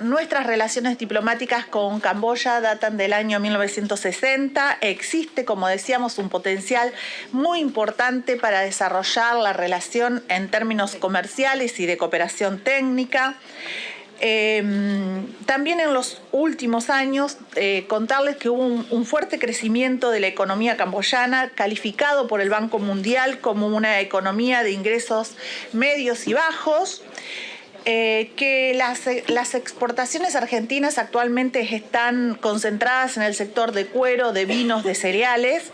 Nuestras relaciones diplomáticas con Camboya datan del año 1960. Existe, como decíamos, un potencial muy importante para desarrollar la relación en términos comerciales y de cooperación técnica. También en los últimos años, contarles que hubo un fuerte crecimiento de la economía camboyana, calificado por el Banco Mundial como una economía de ingresos medios y bajos. Que las exportaciones argentinas actualmente están concentradas en el sector de cuero, de vinos, de cereales,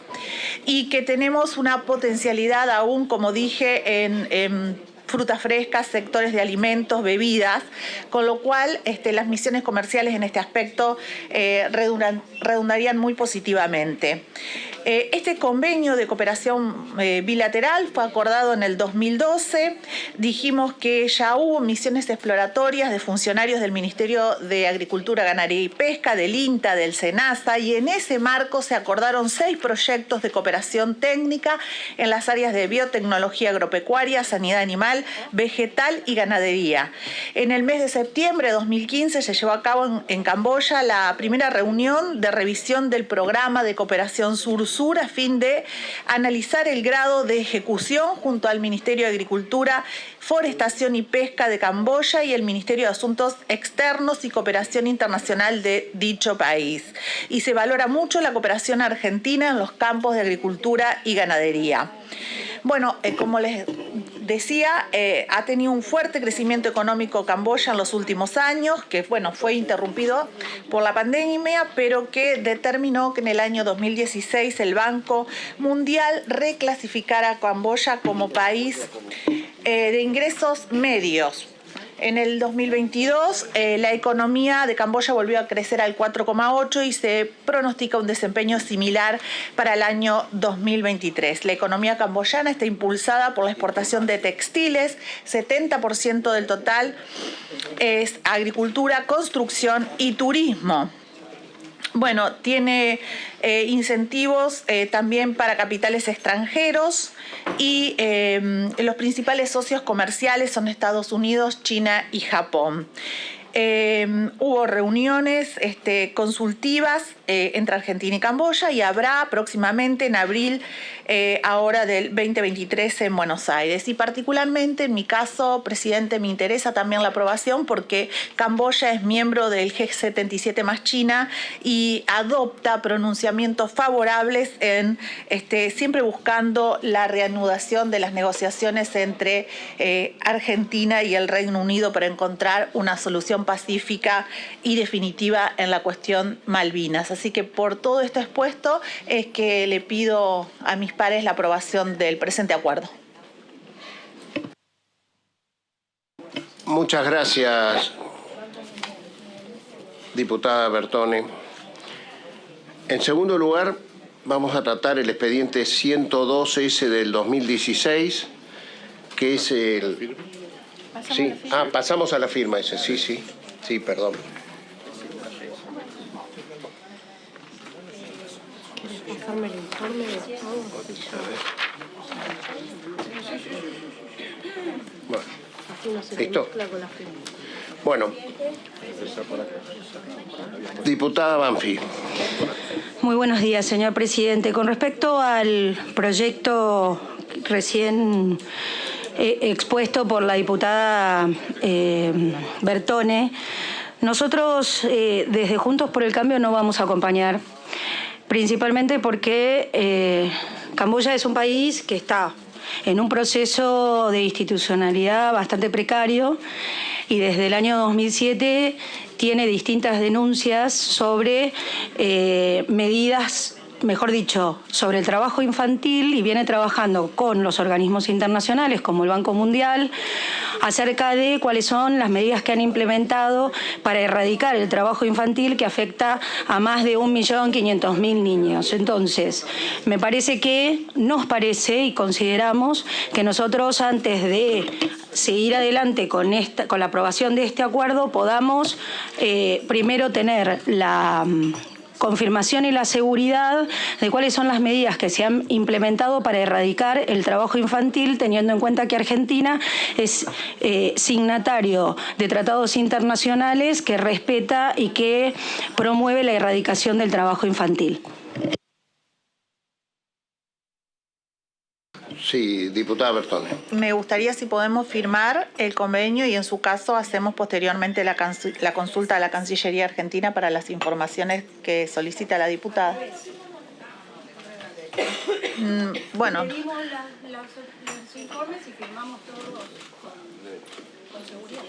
y que tenemos una potencialidad aún, como dije, en frutas frescas, sectores de alimentos, bebidas, con lo cual las misiones comerciales en este aspecto redundarían muy positivamente. Este convenio de cooperación bilateral fue acordado en el 2012. Dijimos que ya hubo misiones exploratorias de funcionarios del Ministerio de Agricultura, Ganadería y Pesca, del INTA, del SENASA, y en ese marco se acordaron 6 proyectos de cooperación técnica en las áreas de biotecnología agropecuaria, sanidad animal, vegetal y ganadería. En el mes de septiembre de 2015 se llevó a cabo en Camboya la primera reunión de revisión del programa de cooperación Sur-Sur a fin de analizar el grado de ejecución junto al Ministerio de Agricultura, Forestación y Pesca de Camboya y el Ministerio de Asuntos Externos y Cooperación Internacional de dicho país. Y se valora mucho la cooperación argentina en los campos de agricultura y ganadería. Bueno, como les decía, ha tenido un fuerte crecimiento económico Camboya en los últimos años, que fue interrumpido por la pandemia, pero que determinó que en el año 2016 el Banco Mundial reclasificara a Camboya como país de ingresos medios. En el 2022, la economía de Camboya volvió a crecer al 4,8% y se pronostica un desempeño similar para el año 2023. La economía camboyana está impulsada por la exportación de textiles, 70% del total es agricultura, construcción y turismo. Bueno, tiene incentivos también para capitales extranjeros y los principales socios comerciales son Estados Unidos, China y Japón. Hubo reuniones consultivas entre Argentina y Camboya y habrá próximamente en abril ahora del 2023 en Buenos Aires. Y particularmente en mi caso, presidente, me interesa también la aprobación porque Camboya es miembro del G77 más China y adopta pronunciamientos favorables en siempre buscando la reanudación de las negociaciones entre Argentina y el Reino Unido para encontrar una solución pacífica y definitiva en la cuestión Malvinas. Así que por todo esto expuesto es que le pido a mis pares la aprobación del presente acuerdo. Muchas gracias, diputada Bertone. En segundo lugar, vamos a tratar el expediente 102S del 2016, que es el... Sí, pasamos a la firma ese, sí, perdón. Bueno, ¿listo? Bueno, diputada Banfi. Muy buenos días, señor presidente. Con respecto al proyecto recién expuesto por la diputada Bertone, nosotros desde Juntos por el Cambio no vamos a acompañar, principalmente porque Camboya es un país que está en un proceso de institucionalidad bastante precario y desde el año 2007 tiene distintas denuncias sobre medidas, mejor dicho, sobre el trabajo infantil y viene trabajando con los organismos internacionales como el Banco Mundial acerca de cuáles son las medidas que han implementado para erradicar el trabajo infantil que afecta a más de 1.500.000 niños. Entonces, nos parece y consideramos que nosotros antes de seguir adelante con la aprobación de este acuerdo podamos primero tener la confirmación y la seguridad de cuáles son las medidas que se han implementado para erradicar el trabajo infantil, teniendo en cuenta que Argentina es signatario de tratados internacionales que respeta y que promueve la erradicación del trabajo infantil. Sí, diputada Bertone. Me gustaría si podemos firmar el convenio y en su caso hacemos posteriormente la consulta a la Cancillería Argentina para las informaciones que solicita la diputada. Bueno. Pedimos los informes y firmamos todos con seguridad.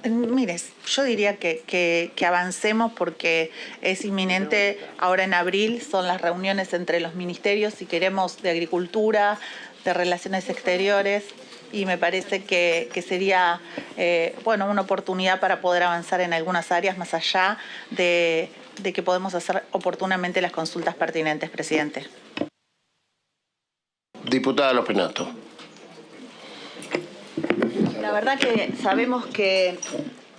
Mire, yo diría que avancemos porque es inminente, ahora en abril son las reuniones entre los ministerios, si queremos, de Agricultura, de Relaciones Exteriores, y me parece que sería una oportunidad para poder avanzar en algunas áreas más allá de que podemos hacer oportunamente las consultas pertinentes, presidente. Diputada Lopinato. La verdad que sabemos que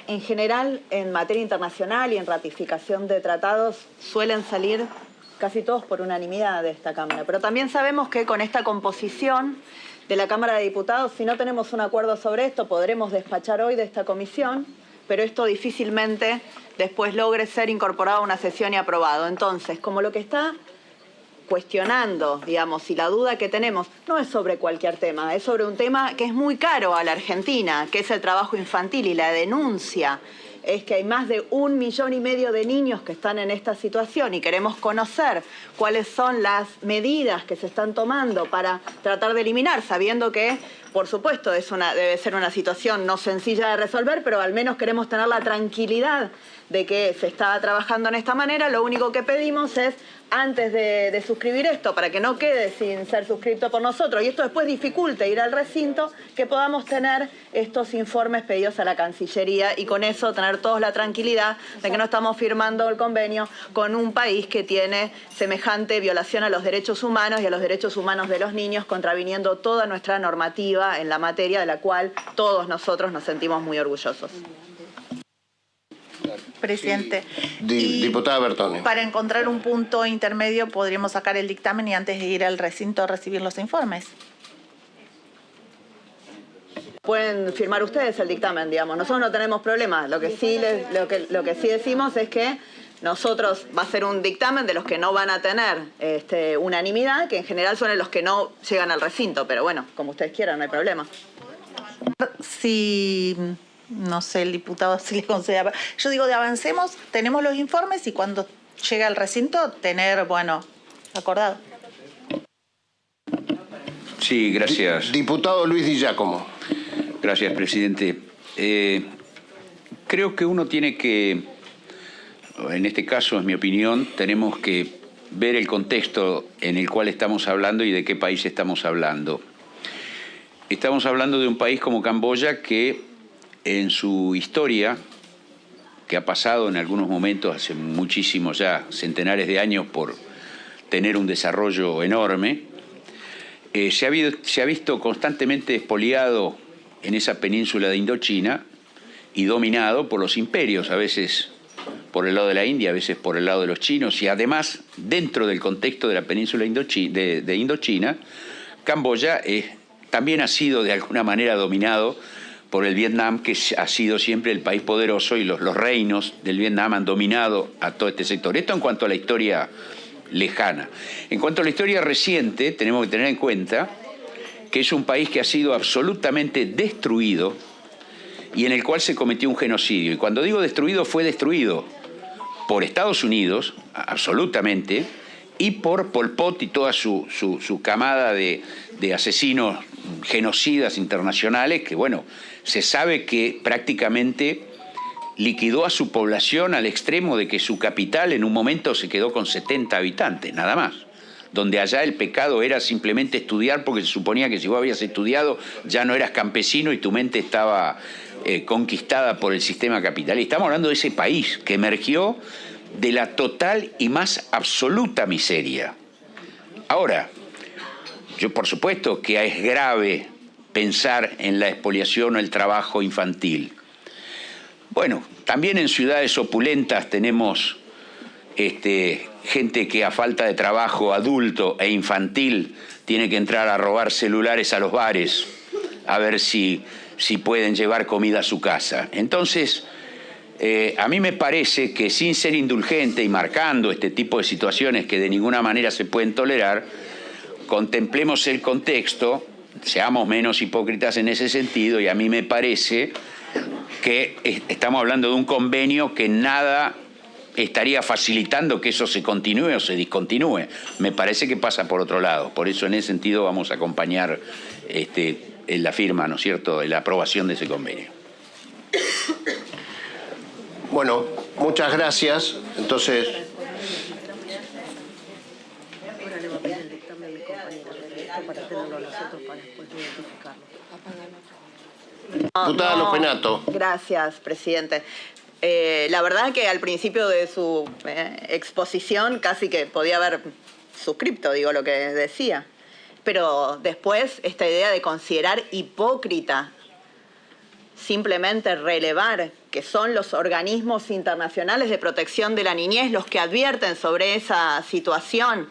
en general en materia internacional y en ratificación de tratados suelen salir casi todos por unanimidad de esta Cámara. Pero también sabemos que con esta composición de la Cámara de Diputados, si no tenemos un acuerdo sobre esto, podremos despachar hoy de esta comisión, pero esto difícilmente después logre ser incorporado a una sesión y aprobado. Entonces, como lo que está cuestionando, digamos, y la duda que tenemos no es sobre cualquier tema, es sobre un tema que es muy caro a la Argentina, que es el trabajo infantil, y la denuncia es que hay más de 1,5 millones de niños que están en esta situación y queremos conocer cuáles son las medidas que se están tomando para tratar de eliminar, sabiendo que por supuesto, debe ser una situación no sencilla de resolver, pero al menos queremos tener la tranquilidad de que se está trabajando en esta manera. Lo único que pedimos es, antes de suscribir esto, para que no quede sin ser suscrito por nosotros y esto después dificulte ir al recinto, que podamos tener estos informes pedidos a la Cancillería y con eso tener todos la tranquilidad de que no estamos firmando el convenio con un país que tiene semejante violación a los derechos humanos y a los derechos humanos de los niños, contraviniendo toda nuestra normativa en la materia, de la cual todos nosotros nos sentimos muy orgullosos. Presidente. Diputada Bertone. Para encontrar un punto intermedio podríamos sacar el dictamen y antes de ir al recinto recibir los informes. Pueden firmar ustedes el dictamen, digamos. Nosotros no tenemos problemas. Lo que sí decimos es que nosotros va a ser un dictamen de los que no van a tener unanimidad, que en general son los que no llegan al recinto. Pero bueno, como ustedes quieran, no hay problema. Si... No sé, el diputado si le concede. Yo digo, de avancemos, tenemos los informes y cuando llega al recinto, tener, bueno, acordado. Sí, gracias. Diputado Luis Di Giacomo. Gracias, presidente. Creo que uno tiene que, en este caso, en mi opinión, tenemos que ver el contexto en el cual estamos hablando y de qué país estamos hablando. Estamos hablando de un país como Camboya que en su historia, que ha pasado en algunos momentos, hace muchísimos ya, centenares de años, por tener un desarrollo enorme, se ha visto constantemente expoliado en esa península de Indochina y dominado por los imperios, a veces por el lado de la India, a veces por el lado de los chinos, y además, dentro del contexto de la península de Indochina, Camboya también ha sido de alguna manera dominado por el Vietnam, que ha sido siempre el país poderoso, y los reinos del Vietnam han dominado a todo este sector. Esto en cuanto a la historia lejana. En cuanto a la historia reciente, tenemos que tener en cuenta que es un país que ha sido absolutamente destruido y en el cual se cometió un genocidio. Y cuando digo destruido, fue destruido por Estados Unidos, absolutamente, y por Pol Pot y toda su camada de asesinos genocidas internacionales que, bueno, se sabe que prácticamente liquidó a su población al extremo de que su capital en un momento se quedó con 70 habitantes, nada más. Donde allá el pecado era simplemente estudiar, porque se suponía que si vos habías estudiado ya no eras campesino y tu mente estaba conquistada por el sistema capitalista. Estamos hablando de ese país que emergió de la total y más absoluta miseria. Ahora, yo por supuesto que es grave pensar en la expoliación o el trabajo infantil. Bueno, también en ciudades opulentas tenemos gente que a falta de trabajo adulto e infantil tiene que entrar a robar celulares a los bares a ver si pueden llevar comida a su casa. Entonces, a mí me parece que sin ser indulgente y marcando este tipo de situaciones que de ninguna manera se pueden tolerar, contemplemos el contexto, seamos menos hipócritas en ese sentido, y a mí me parece que estamos hablando de un convenio que nada estaría facilitando que eso se continúe o se discontinúe. Me parece que pasa por otro lado. Por eso en ese sentido vamos a acompañar en la firma, ¿no es cierto?, la aprobación de ese convenio. Bueno, muchas gracias. Entonces... Diputada Lopenato. Gracias, presidente. La verdad que al principio de su exposición casi que podía haber suscripto, digo, lo que decía. Pero después esta idea de considerar hipócrita simplemente relevar que son los organismos internacionales de protección de la niñez los que advierten sobre esa situación.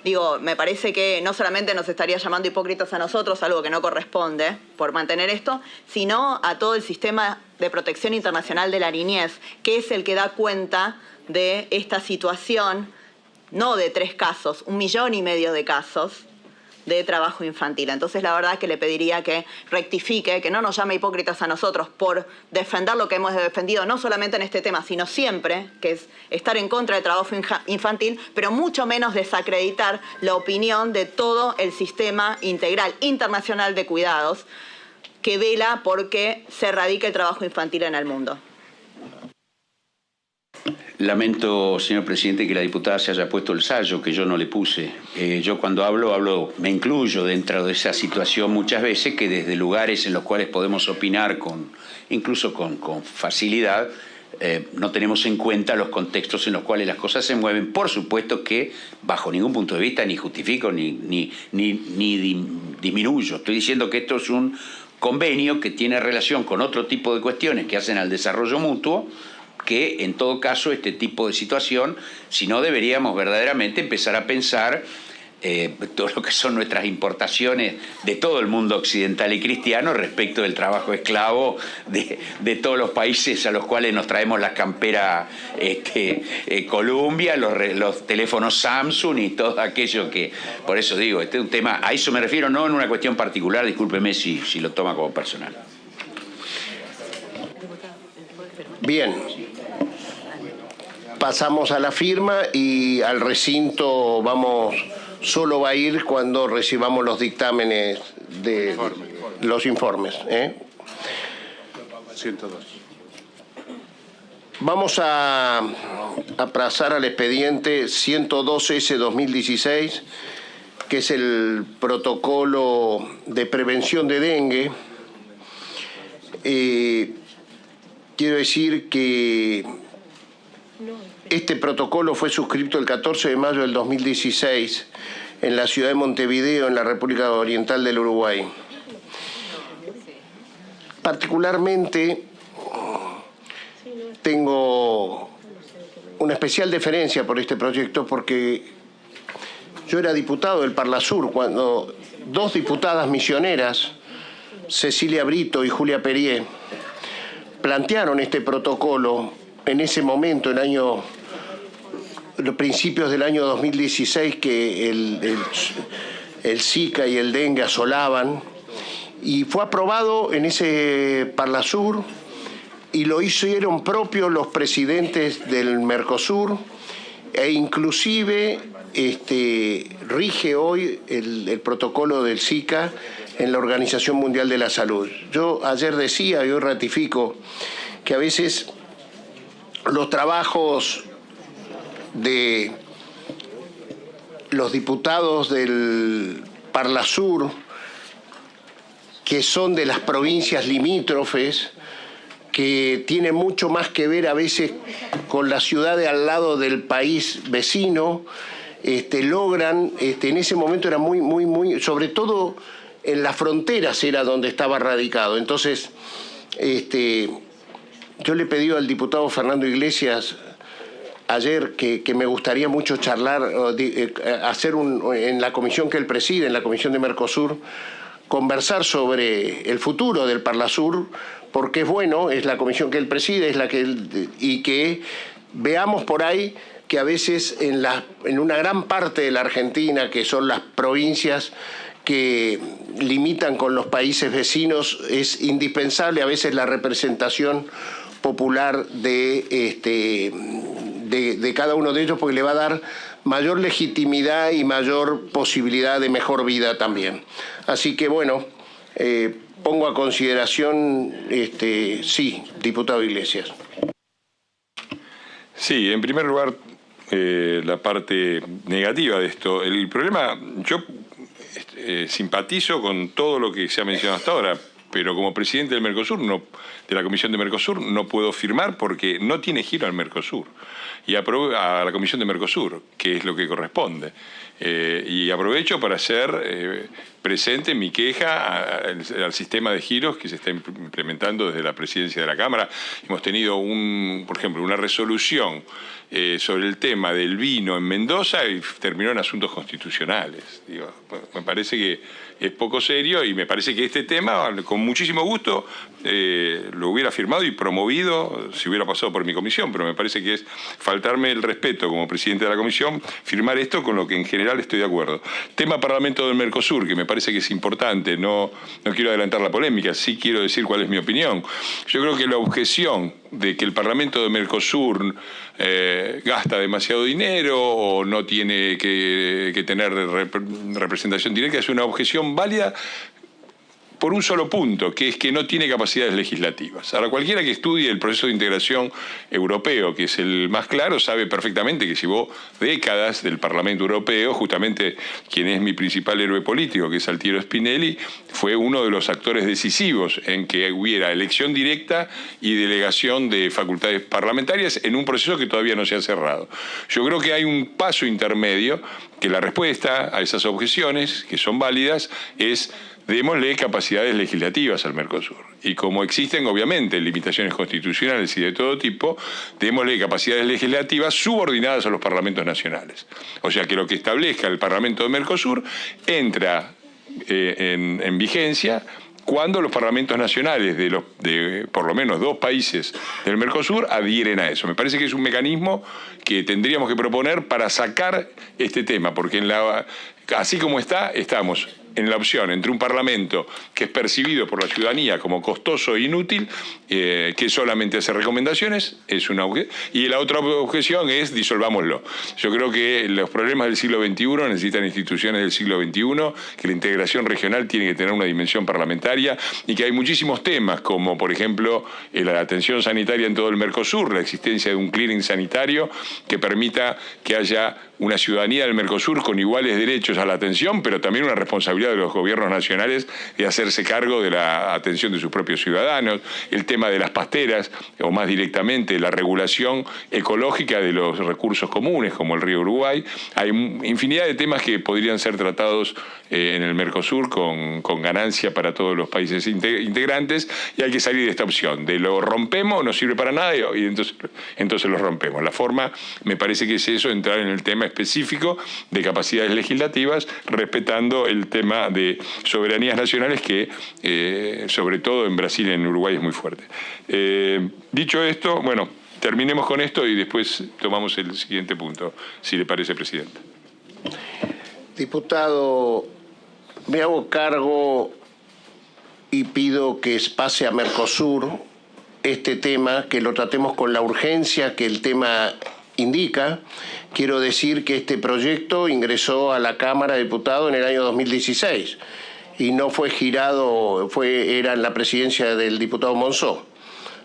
Digo, me parece que no solamente nos estaría llamando hipócritas a nosotros, algo que no corresponde por mantener esto, sino a todo el sistema de protección internacional de la niñez, que es el que da cuenta de esta situación, no de 3 casos, 1,5 millones de casos, de trabajo infantil. Entonces, la verdad que le pediría que rectifique, que no nos llame hipócritas a nosotros por defender lo que hemos defendido, no solamente en este tema, sino siempre, que es estar en contra del trabajo infantil, pero mucho menos desacreditar la opinión de todo el sistema integral internacional de cuidados que vela porque se erradique el trabajo infantil en el mundo. Lamento, señor presidente, que la diputada se haya puesto el sayo, que yo no le puse. Yo cuando hablo, me incluyo dentro de esa situación muchas veces, que desde lugares en los cuales podemos opinar incluso con facilidad, no tenemos en cuenta los contextos en los cuales las cosas se mueven. Por supuesto que bajo ningún punto de vista ni justifico ni disminuyo. Estoy diciendo que esto es un convenio que tiene relación con otro tipo de cuestiones que hacen al desarrollo mutuo, que en todo caso este tipo de situación, si no deberíamos verdaderamente empezar a pensar todo lo que son nuestras importaciones de todo el mundo occidental y cristiano respecto del trabajo esclavo de todos los países a los cuales nos traemos las camperas Columbia, los teléfonos Samsung y todo aquello que, por eso digo, este es un tema, a eso me refiero, no en una cuestión particular, discúlpeme si lo toma como personal. Bien. Pasamos a la firma y al recinto solo va a ir cuando recibamos los dictámenes de los informes. 102. Vamos a pasar al expediente 102S-2016, que es el protocolo de prevención de dengue. Quiero decir que este protocolo fue suscrito el 14 de mayo del 2016 en la ciudad de Montevideo, en la República Oriental del Uruguay. Particularmente tengo una especial deferencia por este proyecto porque yo era diputado del Parlasur cuando dos diputadas misioneras, Cecilia Brito y Julia Perier, plantearon este protocolo en ese momento, los principios del año 2016, que el Zika y el dengue asolaban, y fue aprobado en ese Parlasur y lo hicieron propio los presidentes del Mercosur e inclusive rige hoy el protocolo del Zika en la Organización Mundial de la Salud. Yo ayer decía y hoy ratifico que a veces los trabajos de los diputados del Parlasur, que son de las provincias limítrofes, que tienen mucho más que ver a veces con la ciudad de al lado del país vecino, logran, en ese momento era muy, sobre todo en las fronteras era donde estaba radicado. Entonces, yo le pedí al diputado Fernando Iglesias ayer que me gustaría mucho charlar, hacer en la comisión que él preside, en la comisión de Mercosur, conversar sobre el futuro del Parlasur, porque es bueno, es la comisión que él preside, y que veamos por ahí que a veces en una gran parte de la Argentina, que son las provincias que limitan con los países vecinos, es indispensable a veces la representación popular de cada uno de ellos, porque le va a dar mayor legitimidad y mayor posibilidad de mejor vida también. Así que bueno, pongo a consideración, sí, diputado Iglesias. Sí, en primer lugar, la parte negativa de esto. El problema, yo simpatizo con todo lo que se ha mencionado hasta ahora, pero como presidente del Mercosur, de la Comisión de Mercosur, no puedo firmar porque no tiene giro al Mercosur. Y a la Comisión de Mercosur, que es lo que corresponde. Y aprovecho para hacer presente mi queja al sistema de giros que se está implementando desde la presidencia de la Cámara. Hemos tenido, por ejemplo, una resolución sobre el tema del vino en Mendoza y terminó en asuntos constitucionales. Digo, me parece que es poco serio y me parece que este tema, con muchísimo gusto, lo hubiera firmado y promovido si hubiera pasado por mi comisión, pero me parece que es faltarme el respeto como presidente de la comisión firmar esto, con lo que en general estoy de acuerdo. Tema Parlamento del Mercosur, que me parece que es importante, no quiero adelantar la polémica, sí quiero decir cuál es mi opinión. Yo creo que la objeción de que el Parlamento de Mercosur gasta demasiado dinero o no tiene que tener representación directa es una objeción válida por un solo punto, que es que no tiene capacidades legislativas. Ahora, cualquiera que estudie el proceso de integración europeo, que es el más claro, sabe perfectamente que llevó décadas del Parlamento Europeo. Justamente quien es mi principal héroe político, que es Altiero Spinelli, fue uno de los actores decisivos en que hubiera elección directa y delegación de facultades parlamentarias en un proceso que todavía no se ha cerrado. Yo creo que hay un paso intermedio, que la respuesta a esas objeciones, que son válidas, es: démosle capacidades legislativas al Mercosur. Y como existen, obviamente, limitaciones constitucionales y de todo tipo, démosle capacidades legislativas subordinadas a los parlamentos nacionales. O sea, que lo que establezca el Parlamento de Mercosur entra en vigencia cuando los parlamentos nacionales de por lo menos 2 países del Mercosur adhieren a eso. Me parece que es un mecanismo que tendríamos que proponer para sacar este tema, porque así como estamos en la opción entre un Parlamento que es percibido por la ciudadanía como costoso e inútil, que solamente hace recomendaciones, y la otra objeción es disolvámoslo. Yo creo que los problemas del siglo XXI necesitan instituciones del siglo XXI, que la integración regional tiene que tener una dimensión parlamentaria y que hay muchísimos temas, como por ejemplo la atención sanitaria en todo el Mercosur, la existencia de un clearing sanitario que permita que haya una ciudadanía del Mercosur con iguales derechos a la atención, pero también una responsabilidad de los gobiernos nacionales de hacerse cargo de la atención de sus propios ciudadanos, el tema de las pasteras, o más directamente la regulación ecológica de los recursos comunes, como el río Uruguay. Hay infinidad de temas que podrían ser tratados en el Mercosur con ganancia para todos los países integrantes, y hay que salir de esta opción, de lo rompemos, no sirve para nada, y entonces lo rompemos. La forma, me parece que es eso, entrar en el tema específico de capacidades legislativas, respetando el tema de soberanías nacionales que, sobre todo en Brasil y en Uruguay, es muy fuerte. Dicho esto, bueno, terminemos con esto y después tomamos el siguiente punto, si le parece, presidente. Diputado, me hago cargo y pido que pase a Mercosur este tema, que lo tratemos con la urgencia que el tema indica. Quiero decir que este proyecto ingresó a la Cámara de Diputados en el año 2016 y no fue girado, era en la presidencia del diputado Monzó.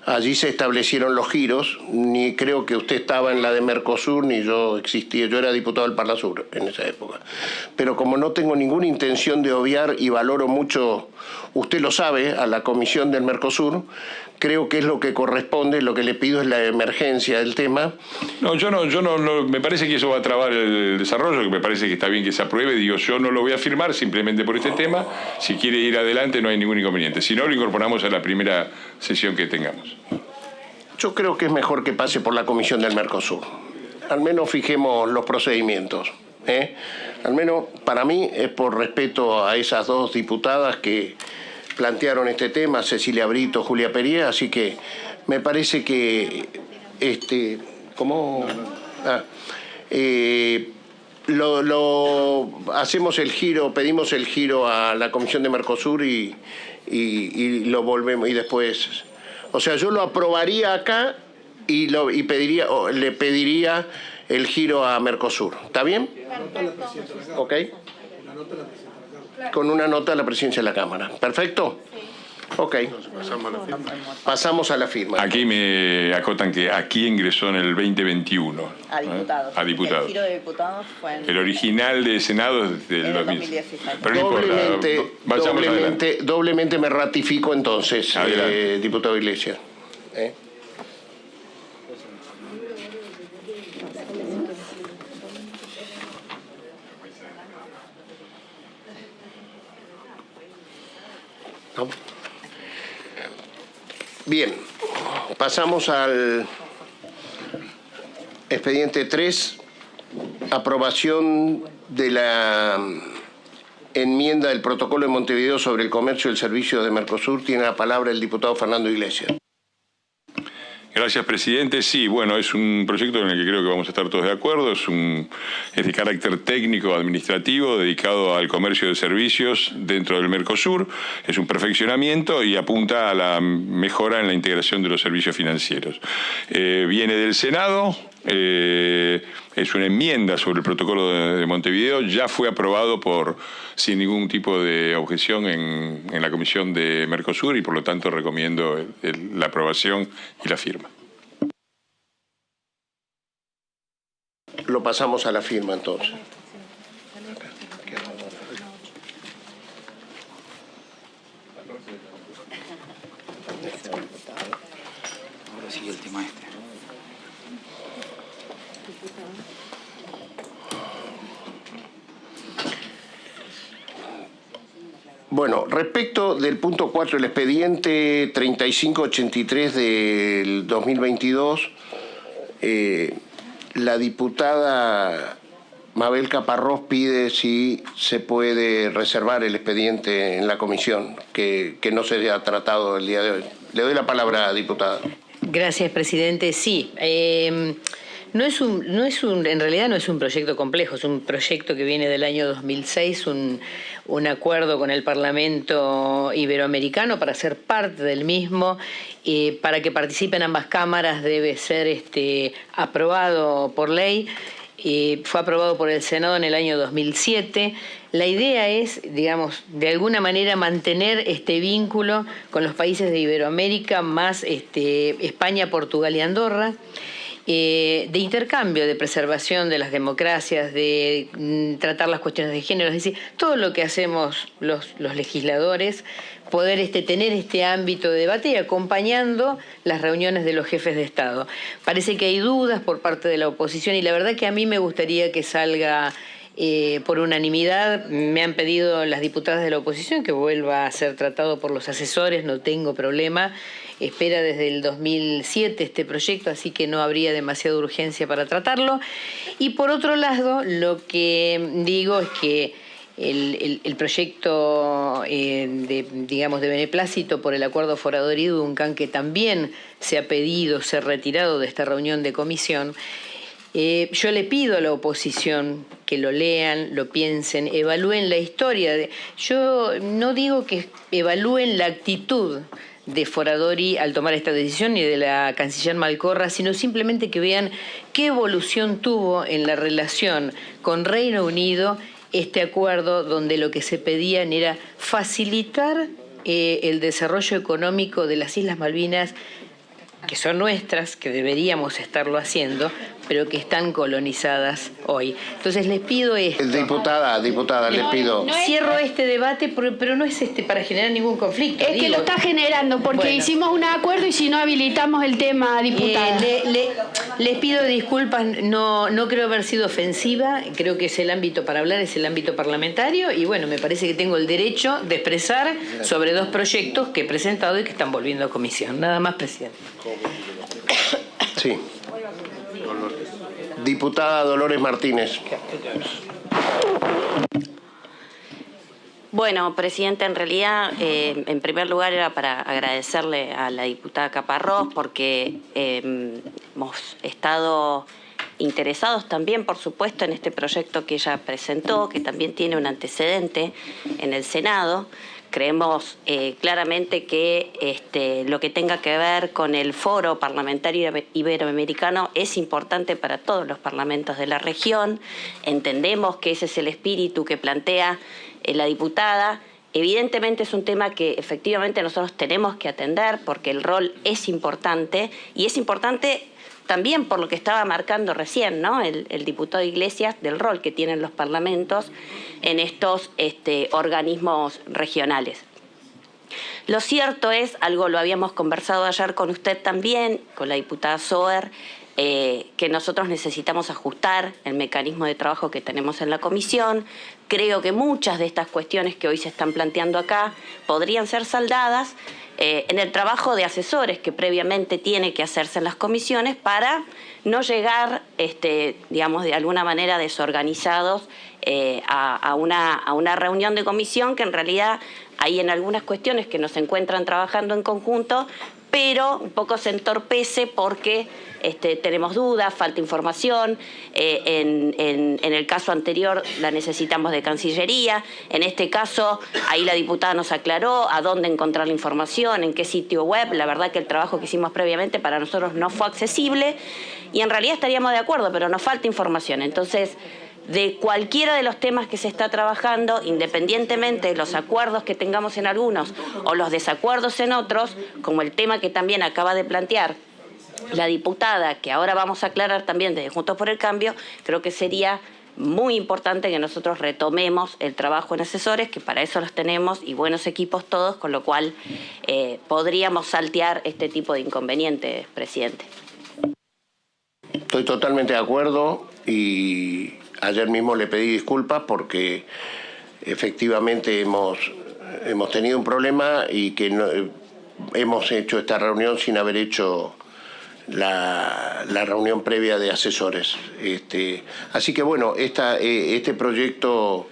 Allí se establecieron los giros, ni creo que usted estaba en la de Mercosur, ni yo existía, yo era diputado del Parlasur en esa época. Pero como no tengo ninguna intención de obviar y valoro mucho, usted lo sabe, a la Comisión del Mercosur, creo que es lo que corresponde, lo que le pido es la emergencia del tema. No, yo no, me parece que eso va a trabar el desarrollo, que me parece que está bien que se apruebe. Digo, yo no lo voy a firmar simplemente por este tema. Si quiere ir adelante no hay ningún inconveniente. Si no, lo incorporamos a la primera sesión que tengamos. Yo creo que es mejor que pase por la Comisión del Mercosur. Al menos fijemos los procedimientos. Al menos para mí es por respeto a esas 2 diputadas que plantearon este tema, Cecilia Brito, Julia Perier, así que me parece que hacemos el giro, pedimos el giro a la Comisión de Mercosur y lo volvemos, y después, o sea, yo lo aprobaría acá y le pediría el giro a Mercosur. ¿Está bien? ¿Ok? Con una nota a la presidencia de la Cámara. ¿Perfecto? Ok. Pasamos a la firma. Aquí me acotan que aquí ingresó en el 2021. A diputados. A diputados. El giro de diputados fue en... El original de Senado es del 2016. Pero doblemente me ratifico entonces, diputado Iglesias. ¿no? Bien, pasamos al expediente 3, aprobación de la enmienda del protocolo de Montevideo sobre el comercio y el servicio de Mercosur. Tiene la palabra el diputado Fernando Iglesias. Gracias, presidente. Sí, bueno, es un proyecto en el que creo que vamos a estar todos de acuerdo. Es de carácter técnico, administrativo, dedicado al comercio de servicios dentro del Mercosur. Es un perfeccionamiento y apunta a la mejora en la integración de los servicios financieros. Viene del Senado. Es una enmienda sobre el protocolo de Montevideo. Ya fue aprobado sin ningún tipo de objeción en la Comisión de Mercosur y por lo tanto recomiendo la aprobación y la firma. Lo pasamos a la firma entonces. Ahora sigue el tema este. Bueno, respecto del punto 4, el expediente 3583 del 2022, la diputada Mabel Caparrós pide si se puede reservar el expediente en la comisión, que no se haya tratado el día de hoy. Le doy la palabra, diputada. Gracias, presidente. Sí, en realidad no es un proyecto complejo, es un proyecto que viene del año 2006, un acuerdo con el Parlamento Iberoamericano para ser parte del mismo. Para que participen ambas cámaras debe ser aprobado por ley. Fue aprobado por el Senado en el año 2007. La idea es, digamos, de alguna manera mantener este vínculo con los países de Iberoamérica, más España, Portugal y Andorra, de intercambio, de preservación de las democracias, de tratar las cuestiones de género, es decir, todo lo que hacemos los legisladores, poder tener este ámbito de debate y acompañando las reuniones de los jefes de Estado. Parece que hay dudas por parte de la oposición y la verdad que a mí me gustaría que salga por unanimidad. Me han pedido las diputadas de la oposición que vuelva a ser tratado por los asesores, no tengo problema. Espera desde el 2007 este proyecto, así que no habría demasiada urgencia para tratarlo. Y por otro lado, lo que digo es que el proyecto de beneplácito por el acuerdo Foradori Duncan, que también se ha pedido ser retirado de esta reunión de comisión, yo le pido a la oposición que lo lean, lo piensen, evalúen la historia. Yo no digo que evalúen la actitud de Foradori al tomar esta decisión ni de la canciller Malcorra, sino simplemente que vean qué evolución tuvo en la relación con Reino Unido este acuerdo, donde lo que se pedían era facilitar el desarrollo económico de las Islas Malvinas, que son nuestras, que deberíamos estarlo haciendo, pero que están colonizadas hoy. Entonces les pido esto. Diputada, les pido. Cierro este debate, pero no es para generar ningún conflicto. Es que lo está generando, porque hicimos un acuerdo y si no habilitamos el tema, diputada. Les pido disculpas, no creo haber sido ofensiva, creo que es el ámbito para hablar, es el ámbito parlamentario, y bueno, me parece que tengo el derecho de expresar sobre dos proyectos que he presentado y que están volviendo a comisión. Nada más, presidente. Sí. Diputada Dolores Martínez. Bueno, presidente, en realidad, en primer lugar era para agradecerle a la diputada Caparrós porque hemos estado interesados también, por supuesto, en este proyecto que ella presentó, que también tiene un antecedente en el Senado. Creemos claramente que lo que tenga que ver con el Foro Parlamentario Iberoamericano es importante para todos los parlamentos de la región. Entendemos que ese es el espíritu que plantea la diputada. Evidentemente es un tema que efectivamente nosotros tenemos que atender porque el rol es importante y es importante también por lo que estaba marcando recién, ¿no? El diputado Iglesias, del rol que tienen los parlamentos en estos organismos regionales. Lo cierto es, algo lo habíamos conversado ayer con usted también, con la diputada Soer, que nosotros necesitamos ajustar el mecanismo de trabajo que tenemos en la comisión. Creo que muchas de estas cuestiones que hoy se están planteando acá podrían ser saldadas en el trabajo de asesores que previamente tiene que hacerse en las comisiones para no llegar, digamos, de alguna manera desorganizados a una reunión de comisión que en realidad hay en algunas cuestiones que nos encuentran trabajando en conjunto, pero un poco se entorpece porque tenemos dudas, falta información. En el caso anterior la necesitamos de Cancillería. En este caso, ahí la diputada nos aclaró a dónde encontrar la información, en qué sitio web. La verdad que el trabajo que hicimos previamente para nosotros no fue accesible y en realidad estaríamos de acuerdo, pero nos falta información. Entonces, de cualquiera de los temas que se está trabajando, independientemente de los acuerdos que tengamos en algunos o los desacuerdos en otros, como el tema que también acaba de plantear la diputada, que ahora vamos a aclarar también desde Juntos por el Cambio, creo que sería muy importante que nosotros retomemos el trabajo en asesores, que para eso los tenemos y buenos equipos todos, con lo cual podríamos saltear este tipo de inconvenientes, presidente. Estoy totalmente de acuerdo y ayer mismo le pedí disculpas porque efectivamente hemos tenido un problema y que no, hemos hecho esta reunión sin haber hecho la reunión previa de asesores. Así que bueno, este proyecto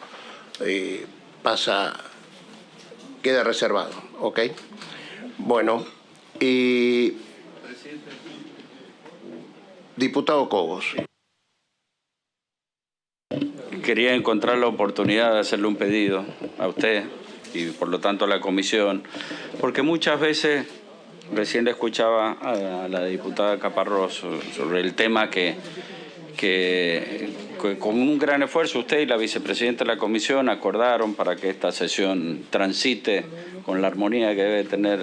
queda reservado, ¿ok? Bueno, diputado Cobos. Quería encontrar la oportunidad de hacerle un pedido a usted y por lo tanto a la comisión, porque muchas veces, recién le escuchaba a la diputada Caparrós sobre el tema que con un gran esfuerzo usted y la vicepresidenta de la comisión acordaron para que esta sesión transite con la armonía que debe tener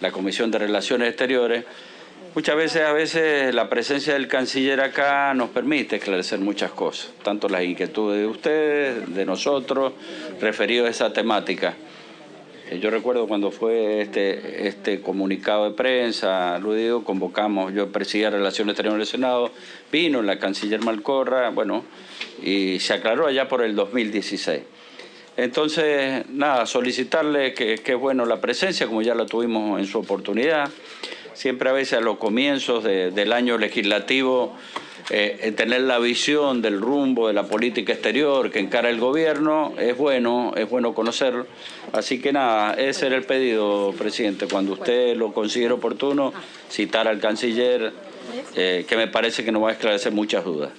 la Comisión de Relaciones Exteriores. Muchas veces la presencia del canciller acá nos permite esclarecer muchas cosas, tanto las inquietudes de ustedes, de nosotros, referidos a esa temática. Yo recuerdo cuando fue este comunicado de prensa, aludido, convocamos, yo presidía Relaciones Exteriores del Senado, vino la canciller Malcorra, bueno, y se aclaró allá por el 2016. Entonces, nada, solicitarle que es bueno la presencia, como ya la tuvimos en su oportunidad. Siempre a veces a los comienzos del año legislativo, tener la visión del rumbo de la política exterior que encara el gobierno es bueno conocerlo. Así que nada, ese era el pedido, presidente, cuando usted lo considere oportuno, citar al canciller, que me parece que nos va a esclarecer muchas dudas.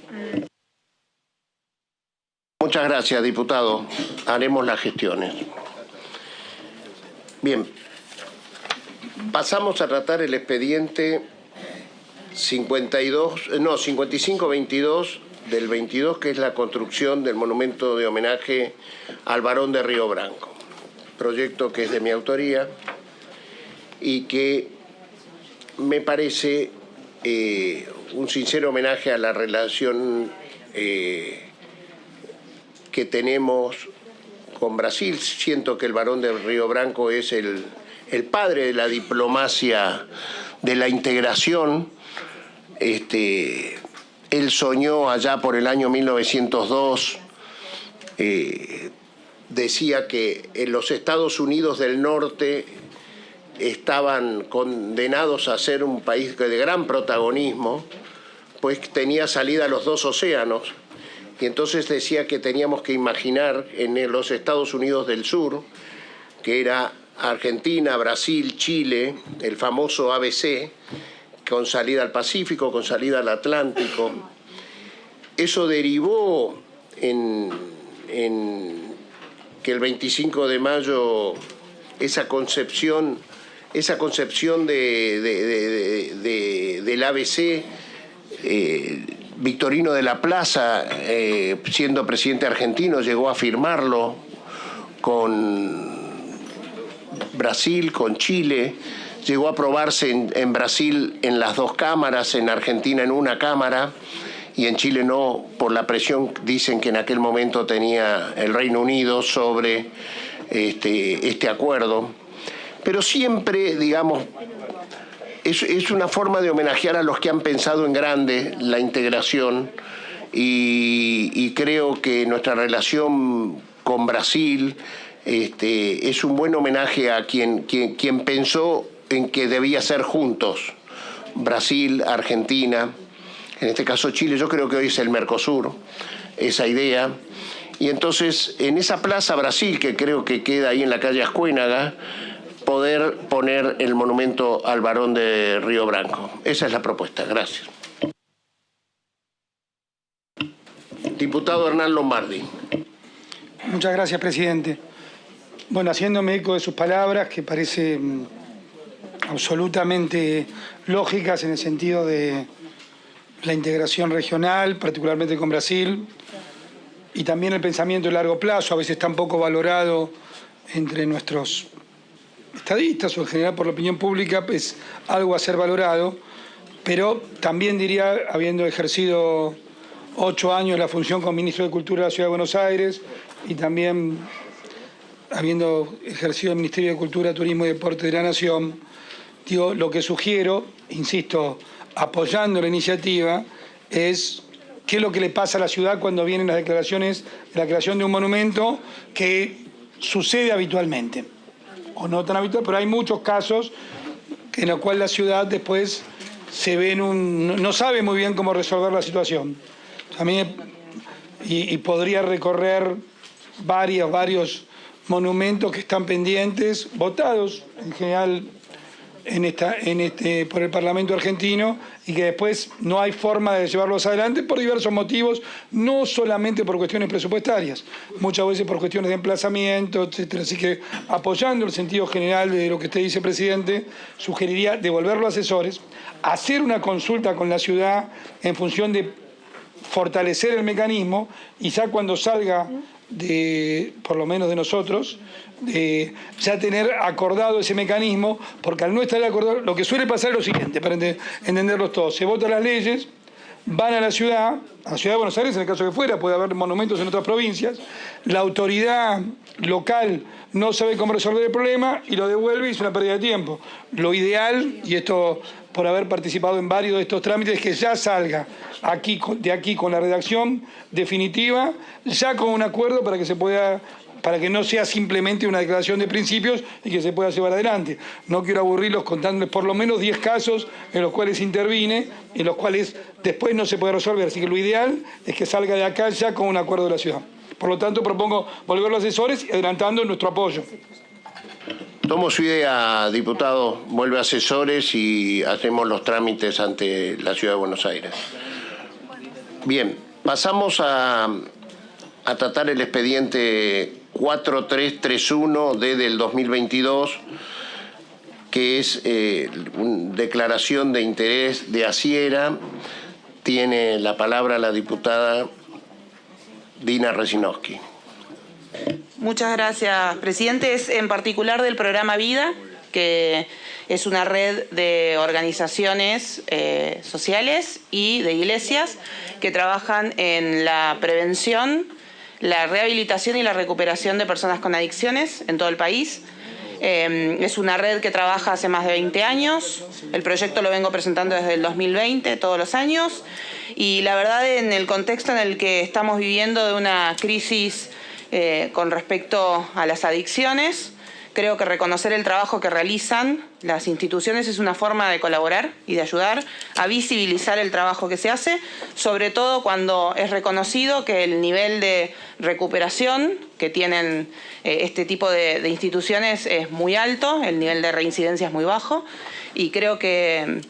Muchas gracias, diputado. Haremos las gestiones. Bien. Pasamos a tratar el expediente 5522 del 22, que es la construcción del monumento de homenaje al Barón de Río Branco. Proyecto que es de mi autoría y que me parece un sincero homenaje a la relación que tenemos con Brasil. Siento que el Barón de Río Branco es el padre de la diplomacia, de la integración. Él soñó allá por el año 1902, decía que en los Estados Unidos del Norte estaban condenados a ser un país de gran protagonismo, pues tenía salida a los dos océanos, y entonces decía que teníamos que imaginar en los Estados Unidos del Sur, que era Argentina, Brasil, Chile, el famoso ABC, con salida al Pacífico, con salida al Atlántico. Eso derivó en que el 25 de mayo esa concepción del ABC, Victorino de la Plaza, siendo presidente argentino, llegó a firmarlo con Brasil, con Chile, llegó a aprobarse en Brasil en las dos cámaras, en Argentina en una cámara y en Chile no, por la presión, dicen que en aquel momento tenía el Reino Unido sobre este acuerdo, pero siempre, digamos, es una forma de homenajear a los que han pensado en grande la integración y creo que nuestra relación con Brasil es un buen homenaje a quien pensó en que debía ser juntos. Brasil, Argentina, en este caso Chile, yo creo que hoy es el Mercosur, esa idea. Y entonces, en esa Plaza Brasil, que creo que queda ahí en la calle Ascuénaga, poder poner el monumento al Barón de Río Branco. Esa es la propuesta. Gracias. Diputado Hernán Lombardi. Muchas gracias, presidente. Bueno, haciéndome eco de sus palabras, que parecen absolutamente lógicas en el sentido de la integración regional, particularmente con Brasil, y también el pensamiento de largo plazo, a veces tan poco valorado entre nuestros estadistas o en general por la opinión pública, es algo a ser valorado, pero también diría, habiendo ejercido 8 años la función como ministro de Cultura de la Ciudad de Buenos Aires y también habiendo ejercido el Ministerio de Cultura, Turismo y Deporte de la Nación, digo, lo que sugiero, insisto, apoyando la iniciativa, es qué es lo que le pasa a la ciudad cuando vienen las declaraciones de la creación de un monumento que sucede habitualmente, o no tan habitual, pero hay muchos casos en los cuales la ciudad después se ve no sabe muy bien cómo resolver la situación. También, y podría recorrer varios monumentos que están pendientes, votados en general por el Parlamento argentino, y que después no hay forma de llevarlos adelante por diversos motivos, no solamente por cuestiones presupuestarias, muchas veces por cuestiones de emplazamiento, etcétera. Así que, apoyando el sentido general de lo que usted dice, presidente, sugeriría devolverlo a asesores, hacer una consulta con la ciudad en función de fortalecer el mecanismo, y ya cuando salga por lo menos de nosotros, ya tener acordado ese mecanismo, porque al no estar acordado, lo que suele pasar es lo siguiente, para entenderlos todos: se votan las leyes, van a la ciudad de Buenos Aires, en el caso que fuera, puede haber monumentos en otras provincias, la autoridad local no sabe cómo resolver el problema y lo devuelve, y es una pérdida de tiempo. Lo ideal, y esto por haber participado en varios de estos trámites, es que ya salga de aquí con la redacción definitiva, ya con un acuerdo para que no sea simplemente una declaración de principios y que se pueda llevar adelante. No quiero aburrirlos contándoles por lo menos 10 casos en los cuales intervine, en los cuales después no se puede resolver. Así que lo ideal es que salga de acá ya con un acuerdo de la ciudad. Por lo tanto, propongo volver a los asesores y adelantando nuestro apoyo. Tomo su idea, diputado. Vuelve a asesores y hacemos los trámites ante la Ciudad de Buenos Aires. Bien, pasamos a tratar el expediente 4331D del 2022, que es declaración de interés de Asiera. Tiene la palabra la diputada Dina Resinowski. Muchas gracias, presidente. Es en particular del programa Vida, que es una red de organizaciones sociales y de iglesias que trabajan en la prevención, la rehabilitación y la recuperación de personas con adicciones en todo el país. Es una red que trabaja hace más de 20 años. El proyecto lo vengo presentando desde el 2020, todos los años. Y la verdad, en el contexto en el que estamos viviendo de una crisis con respecto a las adicciones, creo que reconocer el trabajo que realizan las instituciones es una forma de colaborar y de ayudar a visibilizar el trabajo que se hace, sobre todo cuando es reconocido que el nivel de recuperación que tienen este tipo de instituciones es muy alto, el nivel de reincidencia es muy bajo, y creo que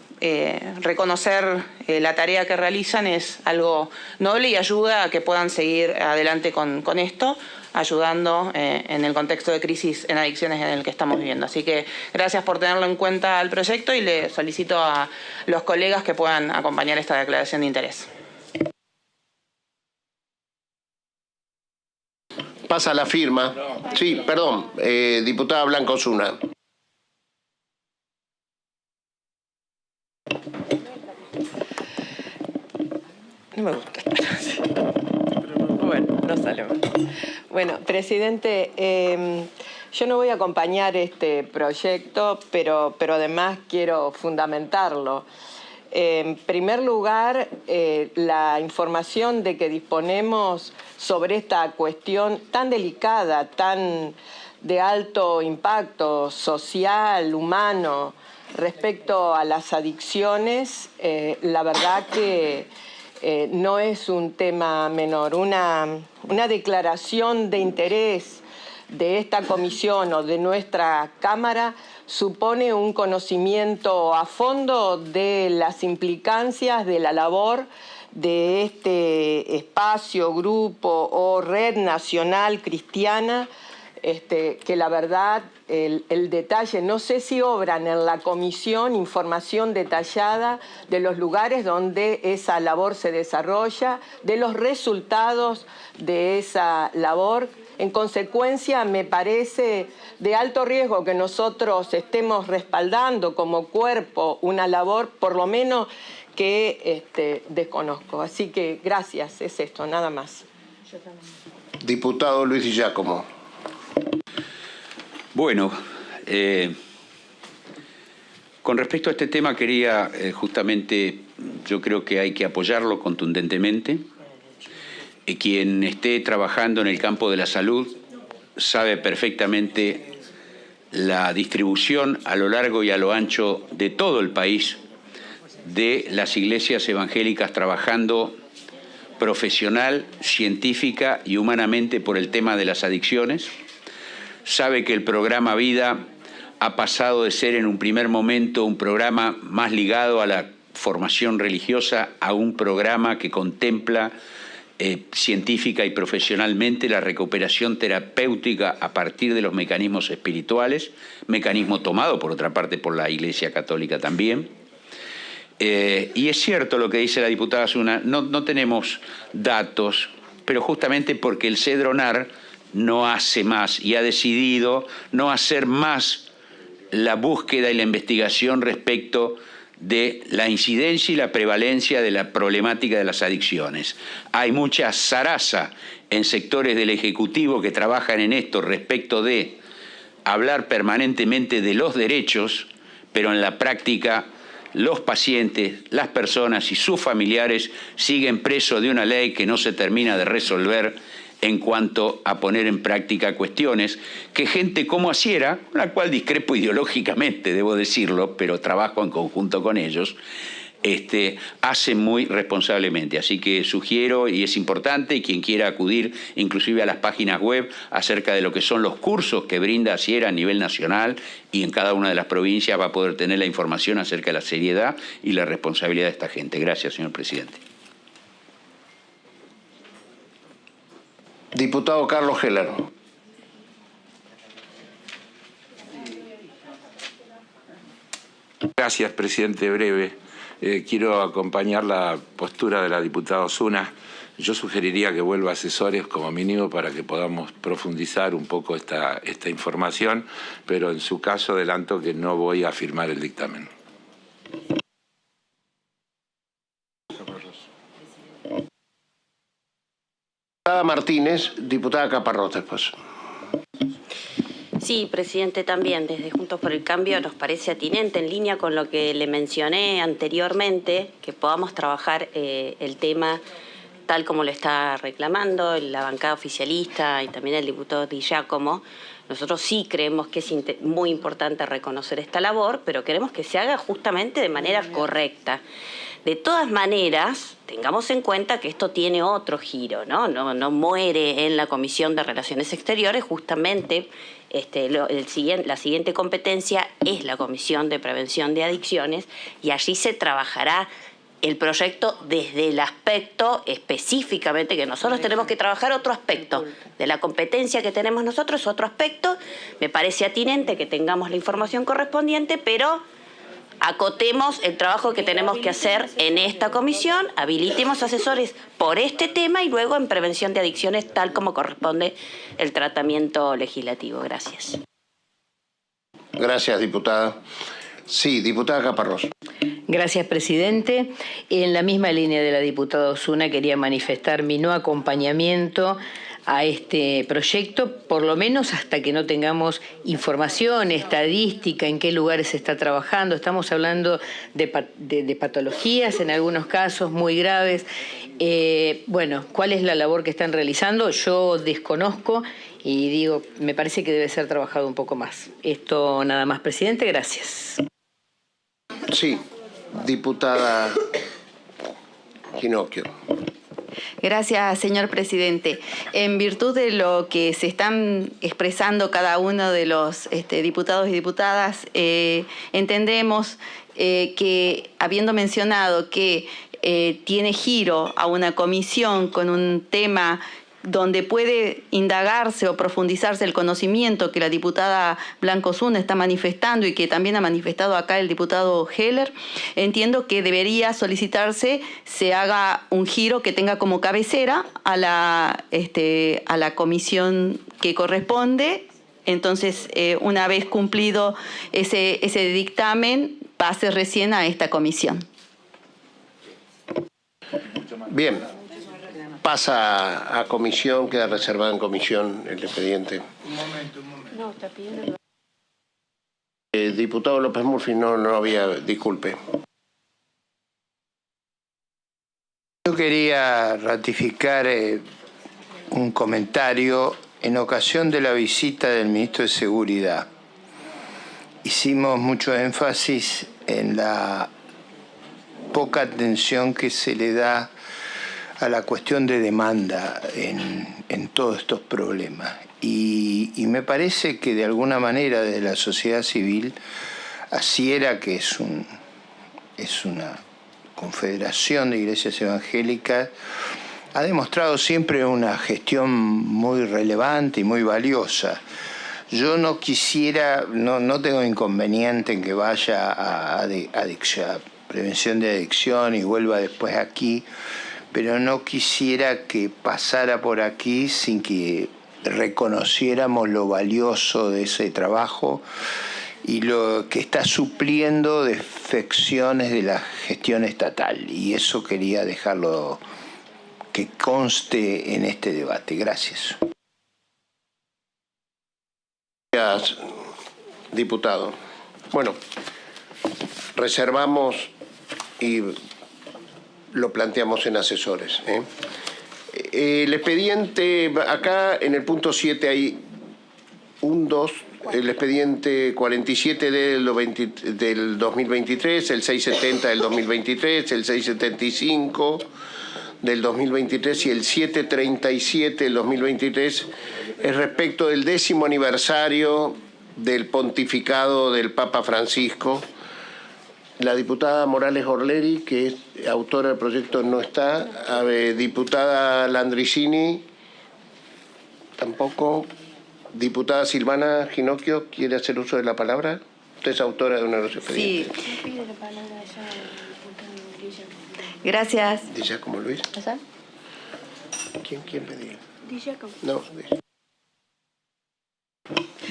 reconocer la tarea que realizan es algo noble y ayuda a que puedan seguir adelante con esto, ayudando en el contexto de crisis en adicciones en el que estamos viviendo. Así que gracias por tenerlo en cuenta al proyecto, y le solicito a los colegas que puedan acompañar esta declaración de interés. Pasa la firma. Sí, perdón, diputada Blanca Osuna. No me gusta esta frase. Pero bueno. No sale más. Bueno, presidente, yo no voy a acompañar este proyecto, pero además quiero fundamentarlo. En primer lugar, la información de que disponemos sobre esta cuestión tan delicada, tan de alto impacto social, humano, respecto a las adicciones, la verdad que no es un tema menor. Una declaración de interés de esta comisión o de nuestra Cámara supone un conocimiento a fondo de las implicancias de la labor de este espacio, grupo o red nacional cristiana, que la verdad, el detalle, no sé si obran en la comisión información detallada de los lugares donde esa labor se desarrolla, de los resultados de esa labor. En consecuencia, me parece de alto riesgo que nosotros estemos respaldando como cuerpo una labor, por lo menos, que desconozco. Así que gracias, es esto, nada más. Diputado Luis Di Giacomo. Bueno, con respecto a este tema quería justamente, yo creo que hay que apoyarlo contundentemente. Quien esté trabajando en el campo de la salud sabe perfectamente la distribución a lo largo y a lo ancho de todo el país de las iglesias evangélicas trabajando profesional, científica y humanamente por el tema de las adicciones. Sabe que el programa Vida ha pasado de ser en un primer momento un programa más ligado a la formación religiosa a un programa que contempla científica y profesionalmente la recuperación terapéutica a partir de los mecanismos espirituales, mecanismo tomado por otra parte por la Iglesia Católica también. Y es cierto lo que dice la diputada Zuna, no tenemos datos, pero justamente porque el CEDRONAR no hace más y ha decidido no hacer más la búsqueda y la investigación respecto de la incidencia y la prevalencia de la problemática de las adicciones. Hay mucha zaraza en sectores del Ejecutivo que trabajan en esto respecto de hablar permanentemente de los derechos, pero en la práctica los pacientes, las personas y sus familiares siguen presos de una ley que no se termina de resolver en cuanto a poner en práctica cuestiones que gente como Asiera, con la cual discrepo ideológicamente, debo decirlo, pero trabajo en conjunto con ellos, hace muy responsablemente. Así que sugiero, y es importante, y quien quiera acudir inclusive a las páginas web acerca de lo que son los cursos que brinda Asiera a nivel nacional y en cada una de las provincias va a poder tener la información acerca de la seriedad y la responsabilidad de esta gente. Gracias, señor presidente. Diputado Carlos Heller. Gracias, presidente. Breve. Quiero acompañar la postura de la diputada Osuna. Yo sugeriría que vuelva a asesores como mínimo para que podamos profundizar un poco esta información, pero en su caso adelanto que no voy a firmar el dictamen. Diputada Martínez, diputada Caparrós después. Sí, presidente, también desde Juntos por el Cambio nos parece atinente, en línea con lo que le mencioné anteriormente, que podamos trabajar el tema tal como lo está reclamando la bancada oficialista y también el diputado Di Giacomo. Nosotros sí creemos que es muy importante reconocer esta labor, pero queremos que se haga justamente de manera correcta. De todas maneras, tengamos en cuenta que esto tiene otro giro, ¿no? No muere en la Comisión de Relaciones Exteriores, justamente la siguiente competencia es la Comisión de Prevención de Adicciones y allí se trabajará el proyecto desde el aspecto específicamente que nosotros tenemos que trabajar otro aspecto de la competencia que tenemos nosotros, otro aspecto. Me parece atinente que tengamos la información correspondiente, pero acotemos el trabajo que tenemos que hacer en esta comisión, habilitemos asesores por este tema y luego en prevención de adicciones tal como corresponde el tratamiento legislativo. Gracias. Gracias, diputada. Sí, diputada Caparrós. Gracias, presidente. En la misma línea de la diputada Osuna, quería manifestar mi no acompañamiento a este proyecto, por lo menos hasta que no tengamos información, estadística, en qué lugares se está trabajando. Estamos hablando de patologías, en algunos casos muy graves. Bueno, ¿cuál es la labor que están realizando? Yo desconozco y digo, me parece que debe ser trabajado un poco más. Esto nada más, presidente, gracias. Sí, diputada Ginocchio. Gracias, señor presidente. En virtud de lo que se están expresando cada uno de los diputados y diputadas, entendemos que, habiendo mencionado que tiene giro a una comisión con un tema donde puede indagarse o profundizarse el conocimiento que la diputada Blanco Osuna está manifestando y que también ha manifestado acá el diputado Heller, entiendo que debería solicitarse se haga un giro que tenga como cabecera a la comisión que corresponde. Entonces, una vez cumplido ese dictamen, pase recién a esta comisión. Bien. Pasa a comisión, queda reservado en comisión el expediente. Un momento. No, está pidiendo... Diputado López Murphy, no había, disculpe. Yo quería ratificar un comentario en ocasión de la visita del ministro de Seguridad. Hicimos mucho énfasis en la poca atención que se le da a la cuestión de demanda en todos estos problemas. Y me parece que de alguna manera desde la sociedad civil, ASIERA, que es una confederación de iglesias evangélicas, ha demostrado siempre una gestión muy relevante y muy valiosa. Yo no quisiera, no tengo inconveniente en que vaya a prevención de adicción y vuelva después aquí, pero no quisiera que pasara por aquí sin que reconociéramos lo valioso de ese trabajo y lo que está supliendo defecciones de la gestión estatal. Y eso quería dejarlo que conste en este debate. Gracias. Gracias, diputado. Bueno, reservamos y lo planteamos en asesores. El expediente, acá en el punto 7 hay 2, el expediente 47 del 2023, el 670 del 2023, el 675 del 2023 y el 737 del 2023, es respecto del 10º aniversario del pontificado del Papa Francisco. La diputada Morales Orleri, que es autora del proyecto, no está. Diputada Landricini, tampoco. Diputada Silvana Ginocchio, ¿quiere hacer uso de la palabra? Usted es autora de uno de los expedientes. Sí. Gracias. ¿De Giacomo Luis? ¿Quién pedía? De Giacomo. No.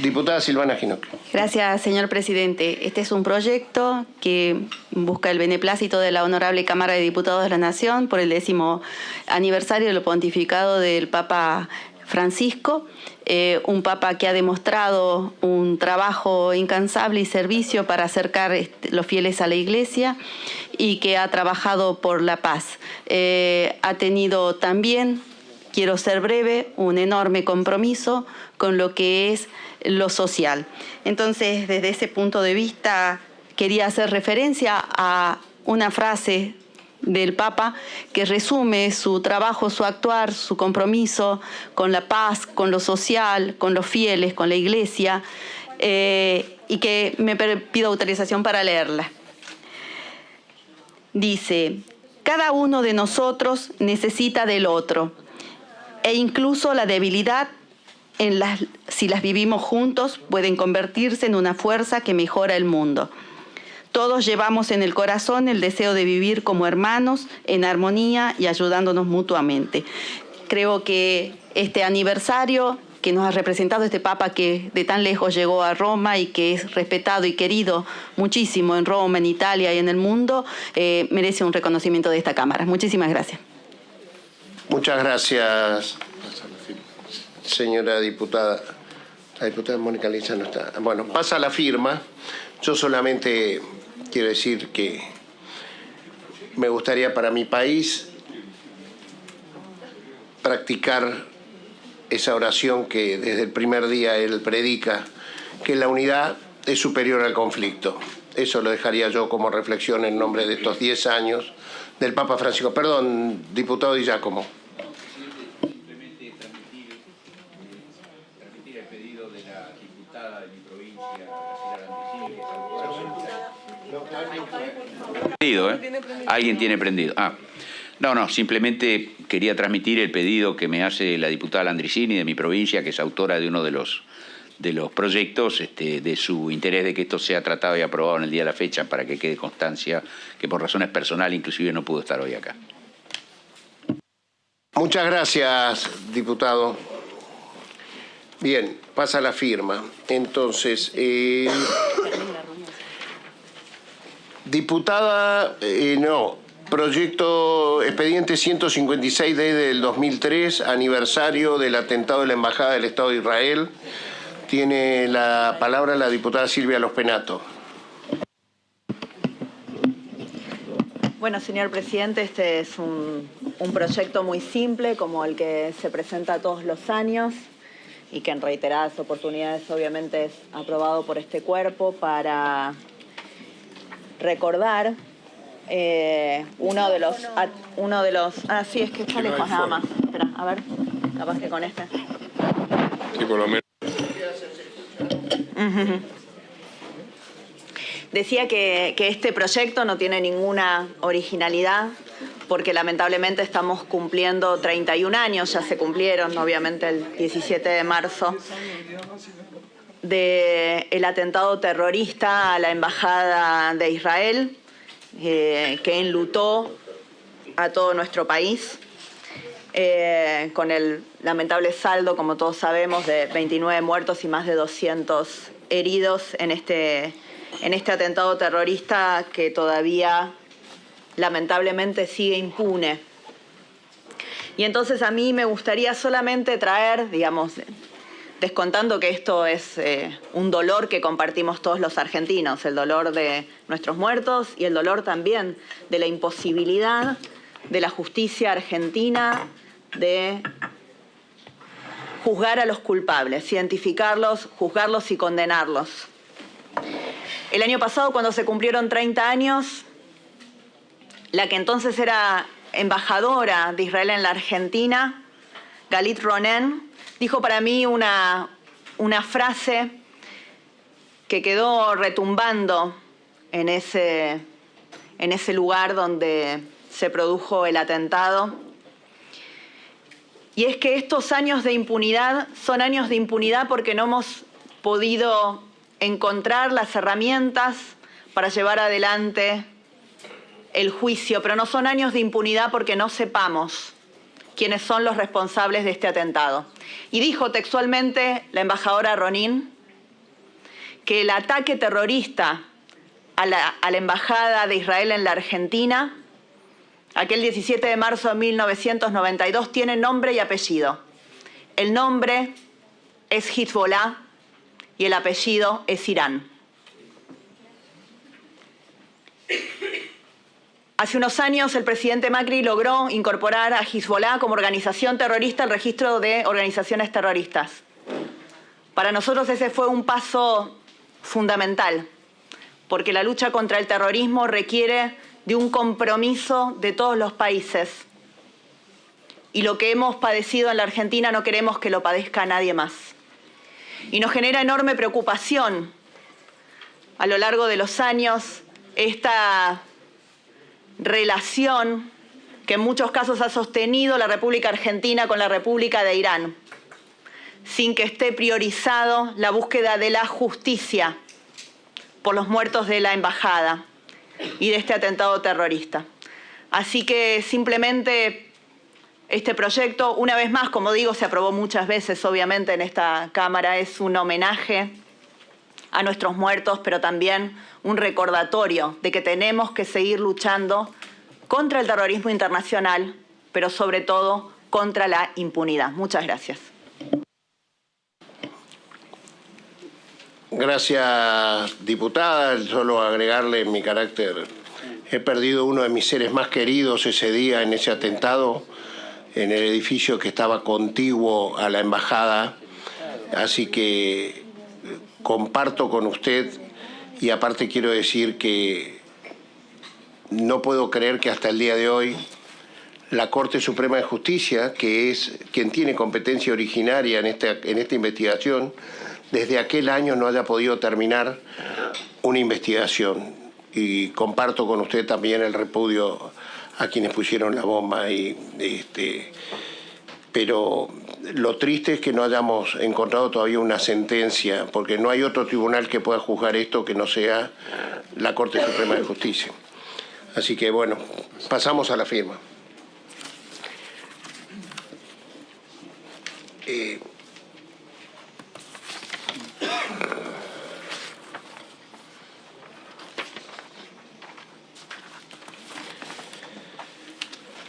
Diputada Silvana Ginocchio. Gracias, señor presidente. Este es un proyecto que busca el beneplácito de la Honorable Cámara de Diputados de la Nación por el 10º aniversario del pontificado del Papa Francisco, un Papa que ha demostrado un trabajo incansable y servicio para acercar los fieles a la Iglesia y que ha trabajado por la paz. Ha tenido también, quiero ser breve, un enorme compromiso con lo que es lo social. Entonces, desde ese punto de vista, quería hacer referencia a una frase del Papa que resume su trabajo, su actuar, su compromiso con la paz, con lo social, con los fieles, con la Iglesia, y que me pido autorización para leerla. Dice: cada uno de nosotros necesita del otro, e incluso la debilidad, si las vivimos juntos, pueden convertirse en una fuerza que mejora el mundo. Todos llevamos en el corazón el deseo de vivir como hermanos, en armonía y ayudándonos mutuamente. Creo que este aniversario que nos ha representado este Papa que de tan lejos llegó a Roma y que es respetado y querido muchísimo en Roma, en Italia y en el mundo, merece un reconocimiento de esta Cámara. Muchísimas gracias. Muchas gracias, señora diputada. La diputada Mónica Liza no está. Bueno, pasa la firma. Yo solamente quiero decir que me gustaría para mi país practicar esa oración que desde el primer día él predica, que la unidad es superior al conflicto. Eso lo dejaría yo como reflexión en nombre de estos 10 años del Papa Francisco. Perdón, diputado Di Giacomo. Alguien tiene prendido. No, simplemente quería transmitir el pedido que me hace la diputada Landricini de mi provincia, que es autora de uno de los proyectos, de su interés de que esto sea tratado y aprobado en el día de la fecha, para que quede constancia que por razones personales inclusive no pudo estar hoy acá. Muchas gracias, diputado. Bien, pasa la firma. Entonces, diputada, proyecto expediente 156D del 2003, aniversario del atentado de la Embajada del Estado de Israel. Tiene la palabra la diputada Silvia Los Penato. Bueno, señor presidente, este es un proyecto muy simple, como el que se presenta todos los años y que en reiteradas oportunidades obviamente es aprobado por este cuerpo para recordar uno de los sí, es que está lejos nada más. Espera, a ver, capaz que con este. Sí, por lo menos. Decía que este proyecto no tiene ninguna originalidad porque lamentablemente estamos cumpliendo 31 años, ya se cumplieron obviamente el 17 de marzo, del atentado terrorista a la Embajada de Israel, que enlutó a todo nuestro país, con el lamentable saldo, como todos sabemos, de 29 muertos y más de 200 heridos en este atentado terrorista que todavía lamentablemente sigue impune. Y entonces a mí me gustaría solamente traer, digamos, descontando que esto es un dolor que compartimos todos los argentinos, el dolor de nuestros muertos y el dolor también de la imposibilidad de la justicia argentina de juzgar a los culpables, identificarlos, juzgarlos y condenarlos. El año pasado, cuando se cumplieron 30 años, la que entonces era embajadora de Israel en la Argentina, Galit Ronen, dijo para mí una frase que quedó retumbando en ese lugar donde se produjo el atentado. Y es que estos años de impunidad son años de impunidad porque no hemos podido encontrar las herramientas para llevar adelante el juicio, pero no son años de impunidad porque no sepamos quiénes son los responsables de este atentado. Y dijo textualmente la embajadora Ronin que el ataque terrorista a la Embajada de Israel en la Argentina, aquel 17 de marzo de 1992, tiene nombre y apellido. El nombre es Hezbollah y el apellido es Irán. Hace unos años el presidente Macri logró incorporar a Hezbollah como organización terrorista al registro de organizaciones terroristas. Para nosotros ese fue un paso fundamental, porque la lucha contra el terrorismo requiere de un compromiso de todos los países. Y lo que hemos padecido en la Argentina no queremos que lo padezca nadie más. Y nos genera enorme preocupación a lo largo de los años esta relación que en muchos casos ha sostenido la República Argentina con la República de Irán, sin que esté priorizado la búsqueda de la justicia por los muertos de la embajada y de este atentado terrorista. Así que simplemente Este proyecto, una vez más, como digo, se aprobó muchas veces, obviamente, en esta Cámara. Es un homenaje a nuestros muertos, pero también un recordatorio de que tenemos que seguir luchando contra el terrorismo internacional, pero sobre todo contra la impunidad. Muchas gracias. Gracias, diputada. Solo agregarle en mi carácter, he perdido uno de mis seres más queridos ese día en ese atentado, en el edificio que estaba contiguo a la embajada, así que comparto con usted, y aparte quiero decir que no puedo creer que hasta el día de hoy la Corte Suprema de Justicia, que es quien tiene competencia originaria en esta investigación, desde aquel año no haya podido terminar una investigación. Y comparto con usted también el repudio a quienes pusieron la bomba. Pero lo triste es que no hayamos encontrado todavía una sentencia, porque no hay otro tribunal que pueda juzgar esto que no sea la Corte Suprema de Justicia. Así que bueno, pasamos a la firma.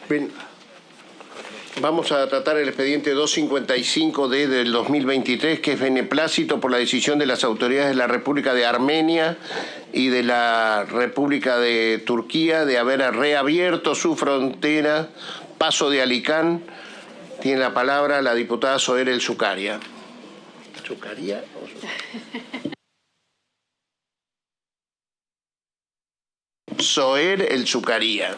Bien, vamos a tratar el expediente 255D del 2023, que es beneplácito por la decisión de las autoridades de la República de Armenia y de la República de Turquía de haber reabierto su frontera, paso de Alicán. Tiene la palabra la diputada Zoher El Zucaria. ¿Zucaria? Zoher El Zucaria.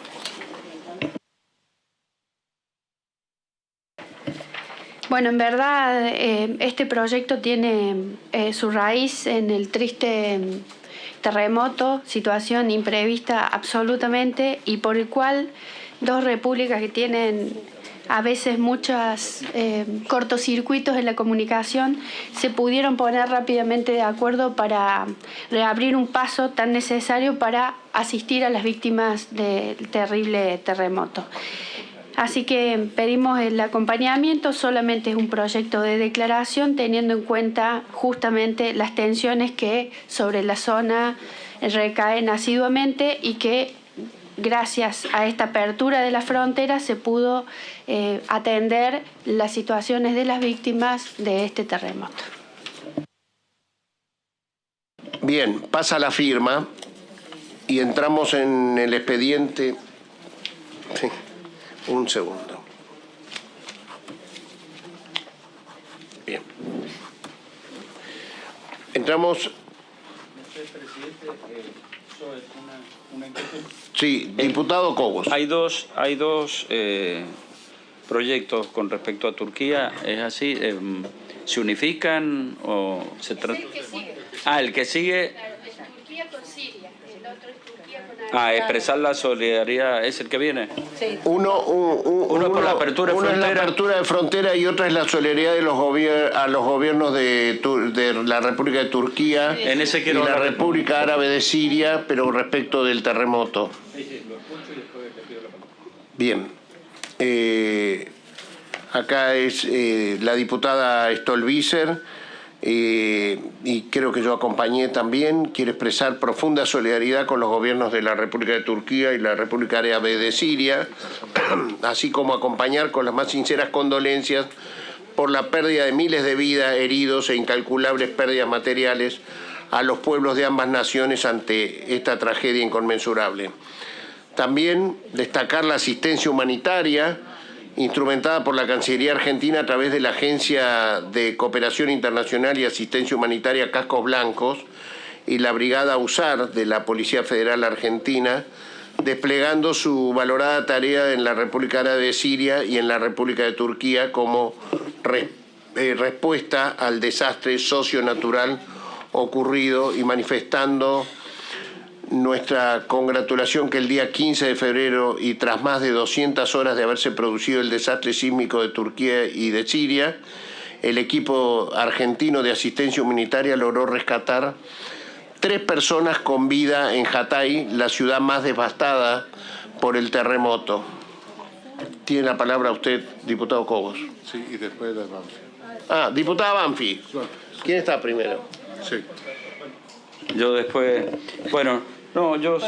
Bueno, en verdad este proyecto tiene su raíz en el triste terremoto, situación imprevista absolutamente, y por el cual dos repúblicas que tienen a veces muchos cortocircuitos en la comunicación se pudieron poner rápidamente de acuerdo para reabrir un paso tan necesario para asistir a las víctimas del terrible terremoto. Así que pedimos el acompañamiento. Solamente es un proyecto de declaración, teniendo en cuenta justamente las tensiones que sobre la zona recaen asiduamente, y que gracias a esta apertura de la frontera se pudo atender las situaciones de las víctimas de este terremoto. Bien, pasa la firma y entramos en el expediente. Sí. Un segundo. Bien. Entramos. Sí, diputado Cobos. Hay dos proyectos con respecto a Turquía, ¿es así? ¿Se unifican o se trata? El que sigue. El que sigue. Claro, es Turquía con Siria. El otro es Turquía con Arabia. Expresar la solidaridad, ¿es el que viene? Sí. Uno por la apertura de frontera. Es la apertura de frontera y otra es la solidaridad de a los gobiernos de la República de Turquía en ese y la República Árabe de Siria, pero respecto del terremoto. Bien. Acá es la diputada Stolbizer, y creo que yo acompañé también. Quiere expresar profunda solidaridad con los gobiernos de la República de Turquía y la República Árabe de Siria, así como acompañar con las más sinceras condolencias por la pérdida de miles de vidas, heridos e incalculables pérdidas materiales a los pueblos de ambas naciones ante esta tragedia inconmensurable. También destacar la asistencia humanitaria instrumentada por la Cancillería Argentina a través de la Agencia de Cooperación Internacional y Asistencia Humanitaria Cascos Blancos y la Brigada USAR de la Policía Federal Argentina, desplegando su valorada tarea en la República Árabe de Siria y en la República de Turquía como respuesta al desastre socio-natural ocurrido, y manifestando nuestra congratulación que el día 15 de febrero, y tras más de 200 horas de haberse producido el desastre sísmico de Turquía y de Siria, el equipo argentino de asistencia humanitaria logró rescatar 3 personas con vida en Hatay, la ciudad más devastada por el terremoto. Tiene la palabra usted, diputado Cobos. Sí, y después la Banfi. Ah, diputada Banfi. ¿Quién está primero? Sí. Yo después, bueno, no, yo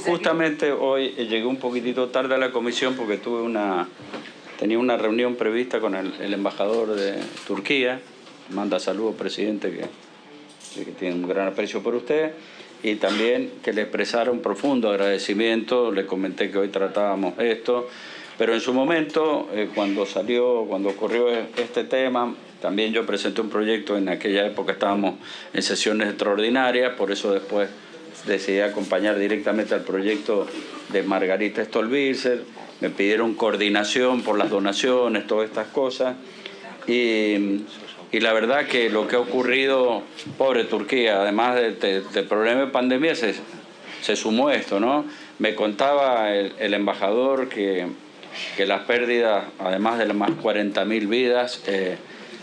justamente hoy llegué un poquitito tarde a la comisión porque tenía una reunión prevista con el embajador de Turquía. Manda saludos, presidente, que tiene un gran aprecio por usted. Y también que le expresara un profundo agradecimiento. Le comenté que hoy tratábamos esto. Pero en su momento, cuando ocurrió este tema, también yo presenté un proyecto. En aquella época estábamos en sesiones extraordinarias, por eso después decidí acompañar directamente al proyecto de Margarita Stolbizer. Me pidieron coordinación por las donaciones, todas estas cosas. Y la verdad que lo que ha ocurrido, pobre Turquía, además del problema de pandemia, se sumó esto, ¿no? Me contaba el embajador que las pérdidas, además de las más 40.000 vidas,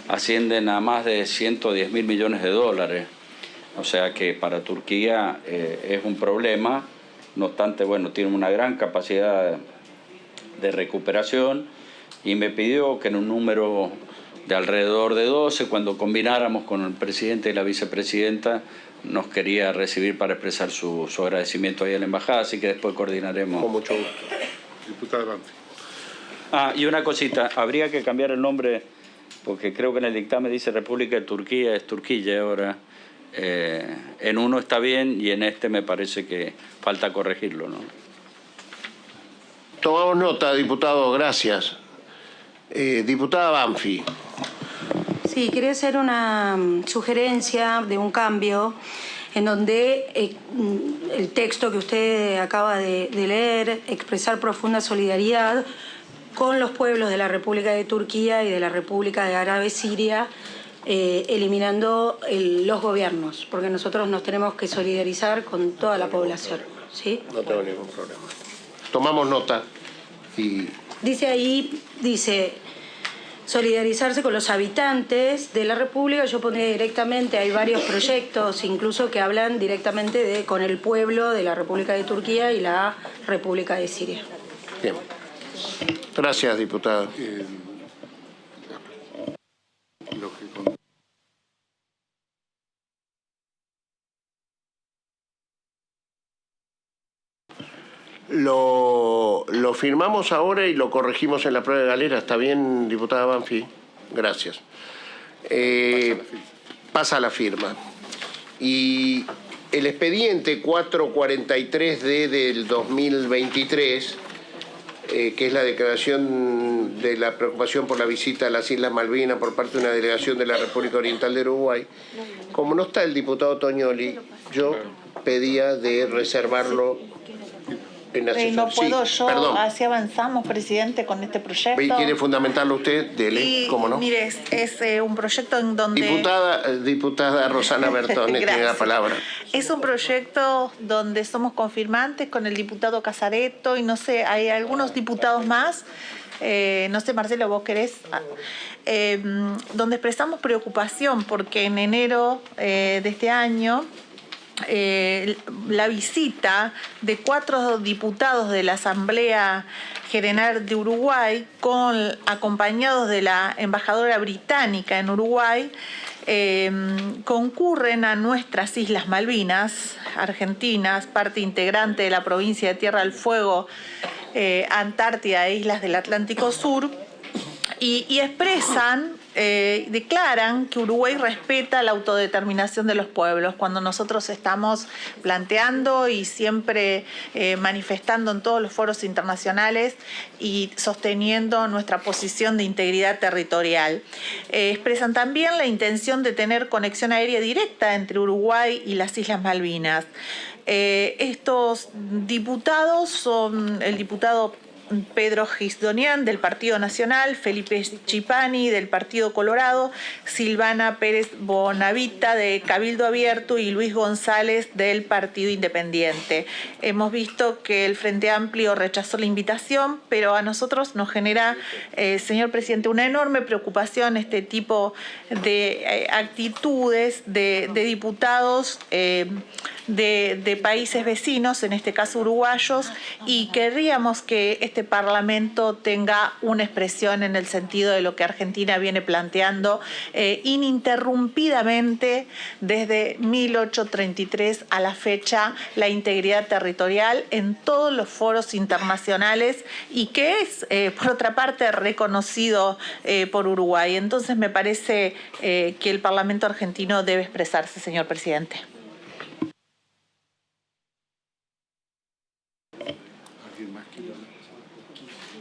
ascienden a más de 110.000 millones de dólares. O sea que para Turquía es un problema. No obstante, bueno, tiene una gran capacidad de recuperación y me pidió que en un número de alrededor de 12, cuando combináramos con el presidente y la vicepresidenta, nos quería recibir para expresar su agradecimiento ahí a la embajada, así que después coordinaremos. Con mucho gusto. Diputada Banfi. Y una cosita, habría que cambiar el nombre, porque creo que en el dictamen dice República de Turquía, es Turquía ahora. En uno está bien y en este me parece que falta corregirlo, ¿no? Tomamos nota, diputado, gracias. Diputada Banfi. Sí, quería hacer una sugerencia de un cambio en donde el texto que usted acaba de leer, expresar profunda solidaridad con los pueblos de la República de Turquía y de la República de Árabe Siria, eliminando los gobiernos, porque nosotros nos tenemos que solidarizar con toda la población, ¿sí? No tengo ningún problema. Tomamos nota y... Dice solidarizarse con los habitantes de la República. Yo pondría directamente, hay varios proyectos incluso que hablan directamente con el pueblo de la República de Turquía y la República de Siria. Bien. Gracias, diputada. Lo firmamos ahora y lo corregimos en la prueba de galera. ¿Está bien, diputada Banfi? Gracias. Pasa la firma. Y el expediente 443D del 2023, que es la declaración de la preocupación por la visita a las Islas Malvinas por parte de una delegación de la República Oriental de Uruguay, como no está el diputado Toñoli, yo pedía de reservarlo. No puedo sí, yo, perdón. así avanzamos, presidente, con este proyecto. ¿Quiere fundamentarlo usted? Dele, ¿cómo no? Mire, es un proyecto en donde... Diputada Rosana Bertone tiene la palabra. Es un proyecto donde somos confirmantes con el diputado Casareto y no sé, hay algunos diputados más, no sé, Marcelo, vos querés... donde expresamos preocupación porque en enero de este año... la visita de 4 diputados de la Asamblea General de Uruguay, acompañados de la embajadora británica en Uruguay, concurren a nuestras Islas Malvinas, Argentinas, parte integrante de la provincia de Tierra del Fuego, Antártida e Islas del Atlántico Sur, y expresan, declaran que Uruguay respeta la autodeterminación de los pueblos. Cuando nosotros estamos planteando y siempre manifestando en todos los foros internacionales y sosteniendo nuestra posición de integridad territorial. Expresan también la intención de tener conexión aérea directa entre Uruguay y las Islas Malvinas. Estos diputados son el diputado Pedro Gisdonian del Partido Nacional, Felipe Chipani del Partido Colorado, Silvana Pérez Bonavita de Cabildo Abierto y Luis González del Partido Independiente. Hemos visto que el Frente Amplio rechazó la invitación, pero a nosotros nos genera, señor presidente, una enorme preocupación este tipo de actitudes de diputados de países vecinos, en este caso uruguayos, y querríamos que este Parlamento tenga una expresión en el sentido de lo que Argentina viene planteando ininterrumpidamente desde 1833 a la fecha, la integridad territorial en todos los foros internacionales y que es, por otra parte, reconocido por Uruguay. Entonces me parece que el Parlamento argentino debe expresarse, señor presidente.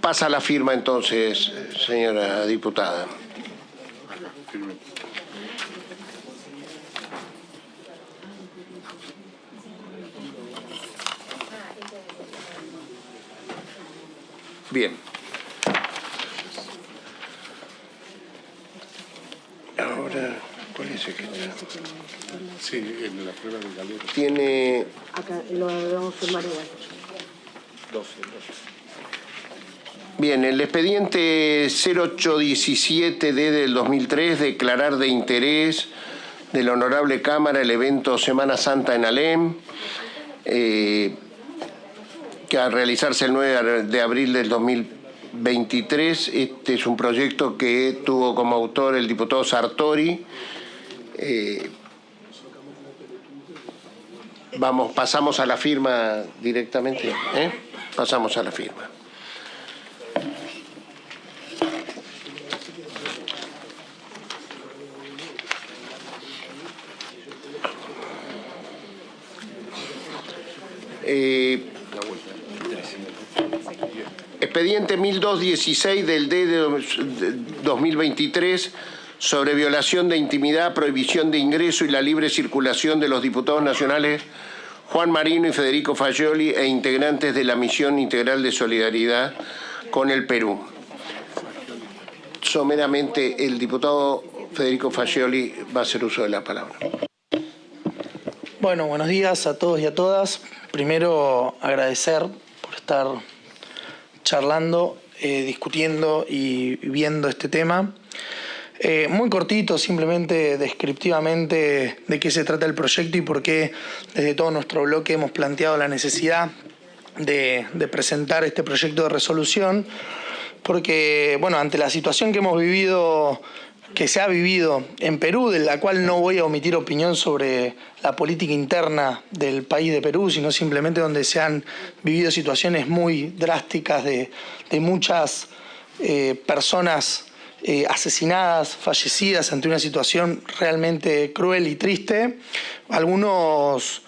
Pasa la firma entonces, señora diputada. Bien. Ahora, ¿cuál es el que está? Sí, en la prueba de galera. Tiene... Acá lo vamos a firmar igual. 12. Bien, el expediente 0817D del 2003, declarar de interés de la Honorable Cámara el evento Semana Santa en Alem, que al realizarse el 9 de abril del 2023, este es un proyecto que tuvo como autor el diputado Sartori. Pasamos a la firma directamente, Pasamos a la firma. Expediente 1216 del D de 2023 sobre violación de intimidad, prohibición de ingreso y la libre circulación de los diputados nacionales Juan Marino y Federico Fagioli e integrantes de la Misión Integral de Solidaridad con el Perú. Someramente, el diputado Federico Fagioli va a hacer uso de la palabra. Bueno, buenos días a todos y a todas. Primero, agradecer por estar charlando, discutiendo y viendo este tema. Muy cortito, simplemente descriptivamente de qué se trata el proyecto y por qué desde todo nuestro bloque hemos planteado la necesidad de presentar este proyecto de resolución, porque, bueno, ante la situación que hemos vivido, que se ha vivido en Perú, de la cual no voy a omitir opinión sobre la política interna del país de Perú, sino simplemente donde se han vivido situaciones muy drásticas de muchas personas asesinadas, fallecidas ante una situación realmente cruel y triste. Algunos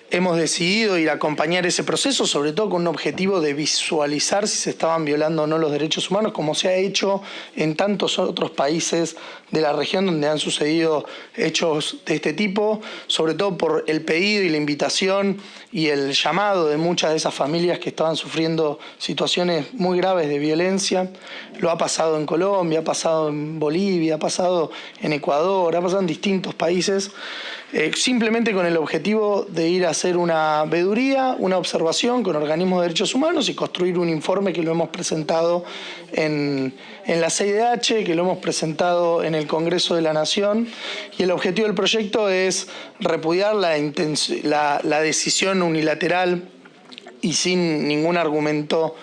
hemos decidido ir a acompañar ese proceso, sobre todo con un objetivo de visualizar si se estaban violando o no los derechos humanos, como se ha hecho en tantos otros países de la región donde han sucedido hechos de este tipo, sobre todo por el pedido y la invitación y el llamado de muchas de esas familias que estaban sufriendo situaciones muy graves de violencia. Lo ha pasado en Colombia, ha pasado en Bolivia, ha pasado en Ecuador, ha pasado en distintos países, simplemente con el objetivo de ir a hacer una veeduría, una observación con organismos de derechos humanos y construir un informe que lo hemos presentado en la CIDH, que lo hemos presentado en el Congreso de la Nación, y el objetivo del proyecto es repudiar la decisión unilateral y sin ningún argumento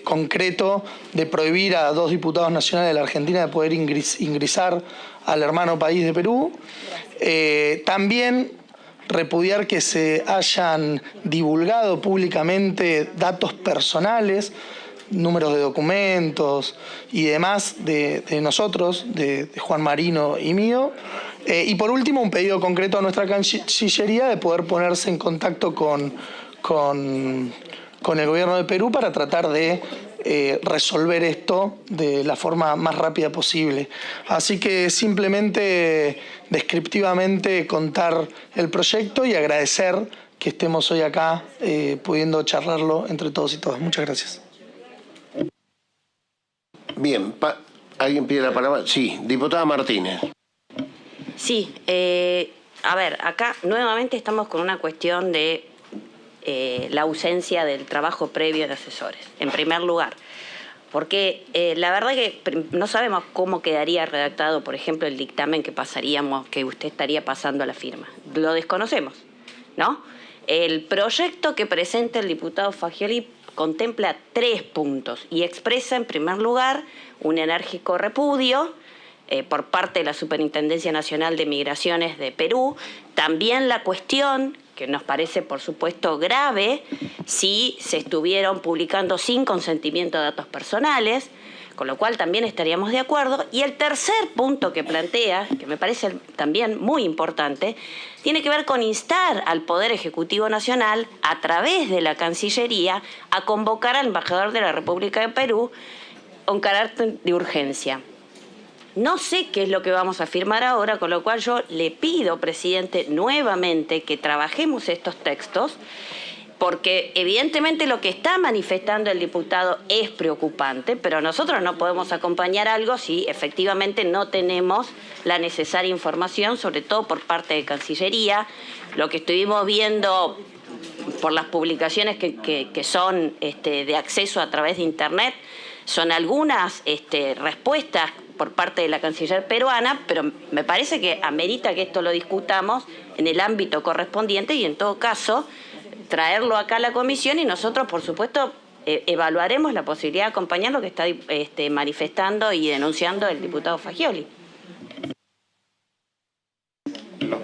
concreto de prohibir a 2 diputados nacionales de la Argentina de poder ingresar al hermano país de Perú. También repudiar que se hayan divulgado públicamente datos personales, números de documentos y demás de nosotros, de Juan Marino y mío. Y por último, un pedido concreto a nuestra Cancillería de poder ponerse en contacto con el gobierno de Perú para tratar de resolver esto de la forma más rápida posible. Así que simplemente, descriptivamente, contar el proyecto y agradecer que estemos hoy acá pudiendo charlarlo entre todos y todas. Muchas gracias. Bien, ¿alguien pide la palabra? Sí, diputada Martínez. Sí, a ver, acá nuevamente estamos con una cuestión de la ausencia del trabajo previo de asesores, en primer lugar. Porque la verdad que no sabemos cómo quedaría redactado, por ejemplo, el dictamen que usted estaría pasando a la firma. Lo desconocemos. ¿no? El proyecto que presenta el diputado Fagioli contempla 3 puntos y expresa, en primer lugar, un enérgico repudio por parte de la Superintendencia Nacional de Migraciones de Perú. También la cuestión, que nos parece, por supuesto, grave, si se estuvieron publicando sin consentimiento de datos personales, con lo cual también estaríamos de acuerdo. Y el tercer punto que plantea, que me parece también muy importante, tiene que ver con instar al Poder Ejecutivo Nacional, a través de la Cancillería, a convocar al embajador de la República de Perú con carácter de urgencia. No sé qué es lo que vamos a firmar ahora, con lo cual yo le pido, presidente, nuevamente que trabajemos estos textos, porque evidentemente lo que está manifestando el diputado es preocupante, pero nosotros no podemos acompañar algo si efectivamente no tenemos la necesaria información, sobre todo por parte de Cancillería. Lo que estuvimos viendo por las publicaciones que son de acceso a través de Internet son algunas respuestas por parte de la canciller peruana, pero me parece que amerita que esto lo discutamos en el ámbito correspondiente y en todo caso traerlo acá a la comisión y nosotros, por supuesto, evaluaremos la posibilidad de acompañar lo que está manifestando y denunciando el diputado Fagioli.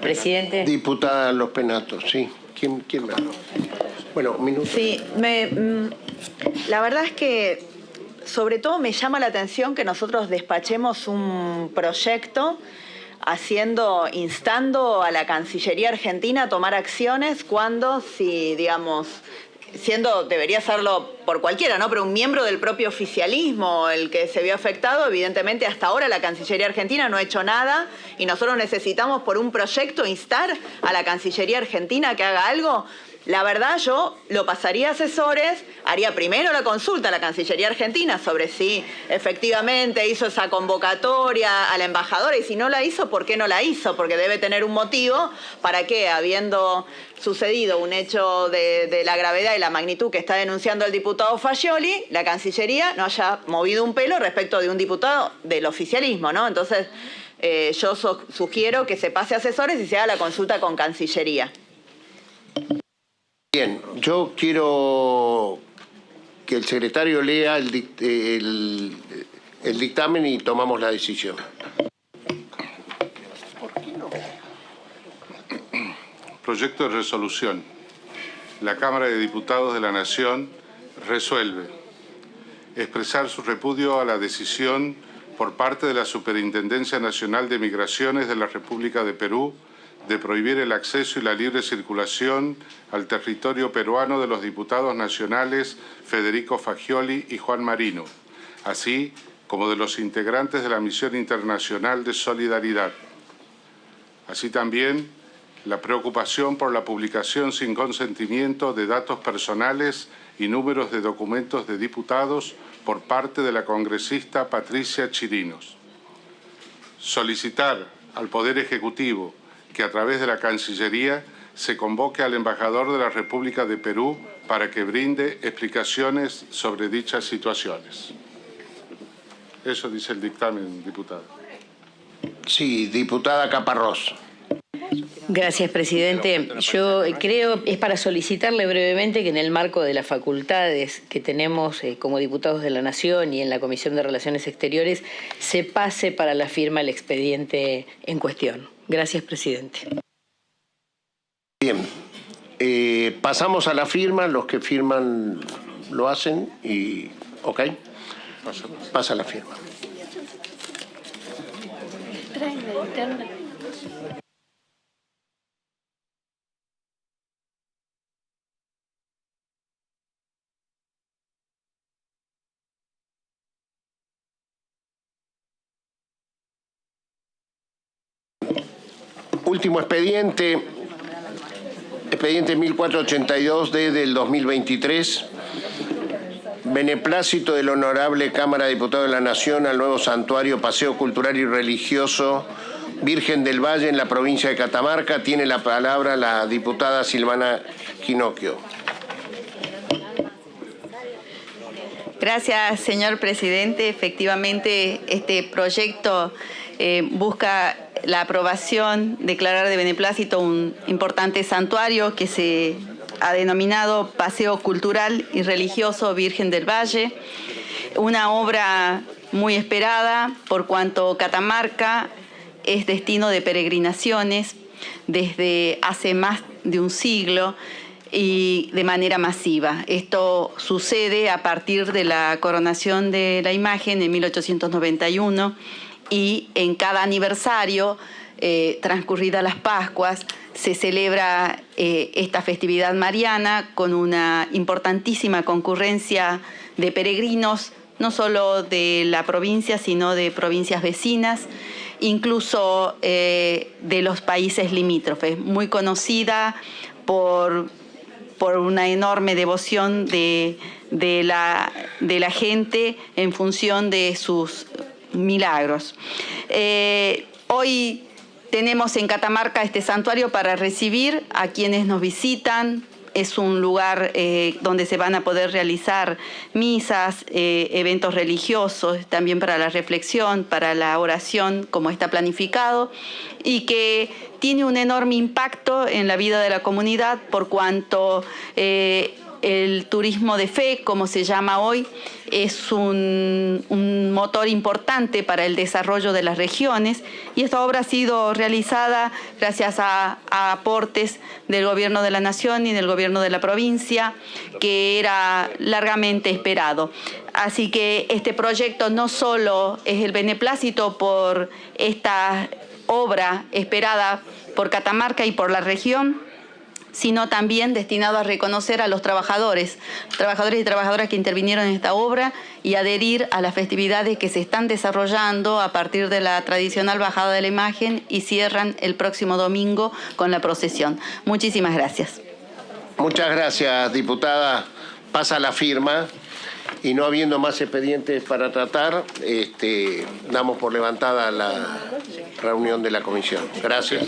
Presidente. Diputada Los Penatos, sí. ¿Quién me habla? Bueno, un minuto. Sí, la verdad es que sobre todo me llama la atención que nosotros despachemos un proyecto instando a la Cancillería Argentina a tomar acciones cuando, si digamos, debería hacerlo por cualquiera, ¿no? Pero un miembro del propio oficialismo, el que se vio afectado, evidentemente hasta ahora la Cancillería Argentina no ha hecho nada y nosotros necesitamos por un proyecto instar a la Cancillería Argentina que haga algo. La verdad, yo lo pasaría a asesores, haría primero la consulta a la Cancillería Argentina sobre si efectivamente hizo esa convocatoria a la embajadora y si no la hizo, ¿por qué no la hizo? Porque debe tener un motivo para que, habiendo sucedido un hecho de la gravedad y la magnitud que está denunciando el diputado Fagioli, la Cancillería no haya movido un pelo respecto de un diputado del oficialismo, ¿no? Entonces, yo sugiero que se pase a asesores y se haga la consulta con Cancillería. Bien, yo quiero que el secretario lea el dictamen y tomamos la decisión. Proyecto de resolución. La Cámara de Diputados de la Nación resuelve expresar su repudio a la decisión por parte de la Superintendencia Nacional de Migraciones de la República de Perú de prohibir el acceso y la libre circulación al territorio peruano de los diputados nacionales Federico Fagioli y Juan Marino, así como de los integrantes de la Misión Internacional de Solidaridad. Así también, la preocupación por la publicación sin consentimiento de datos personales y números de documentos de diputados por parte de la congresista Patricia Chirinos. Solicitar al Poder Ejecutivo que a través de la Cancillería se convoque al embajador de la República de Perú para que brinde explicaciones sobre dichas situaciones. Eso dice el dictamen, diputado. Sí, diputada Caparrós. Gracias, presidente. Yo creo, es para solicitarle brevemente que en el marco de las facultades que tenemos como diputados de la Nación y en la Comisión de Relaciones Exteriores, se pase para la firma el expediente en cuestión. Gracias, presidente. Bien, pasamos a la firma, los que firman lo hacen y... ¿Ok? Pasa la firma. Último expediente, expediente 1482D del 2023, beneplácito de la Honorable Cámara de Diputados de la Nación al nuevo santuario Paseo Cultural y Religioso Virgen del Valle en la provincia de Catamarca. Tiene la palabra la diputada Silvana Ginocchio. Gracias, señor presidente. Efectivamente, este proyecto busca la aprobación, declarar de beneplácito un importante santuario que se ha denominado Paseo Cultural y Religioso Virgen del Valle, una obra muy esperada por cuanto Catamarca es destino de peregrinaciones desde hace más de un siglo y de manera masiva. Esto sucede a partir de la coronación de la imagen en 1891 y en cada aniversario, transcurridas las Pascuas, se celebra esta festividad mariana con una importantísima concurrencia de peregrinos, no solo de la provincia, sino de provincias vecinas, incluso de los países limítrofes, muy conocida por una enorme devoción de la gente en función de sus milagros. Hoy tenemos en Catamarca este santuario para recibir a quienes nos visitan. Es un lugar donde se van a poder realizar misas, eventos religiosos, también para la reflexión, para la oración, como está planificado, y que tiene un enorme impacto en la vida de la comunidad por cuanto el turismo de fe, como se llama hoy, es un motor importante para el desarrollo de las regiones, y esta obra ha sido realizada gracias a aportes del Gobierno de la Nación y del Gobierno de la provincia, que era largamente esperado. Así que este proyecto no solo es el beneplácito por esta obra esperada por Catamarca y por la región, sino también destinado a reconocer a los trabajadores y trabajadoras que intervinieron en esta obra y adherir a las festividades que se están desarrollando a partir de la tradicional bajada de la imagen y cierran el próximo domingo con la procesión. Muchísimas gracias. Muchas gracias, diputada. Pasa la firma y no habiendo más expedientes para tratar, damos por levantada la reunión de la comisión. Gracias.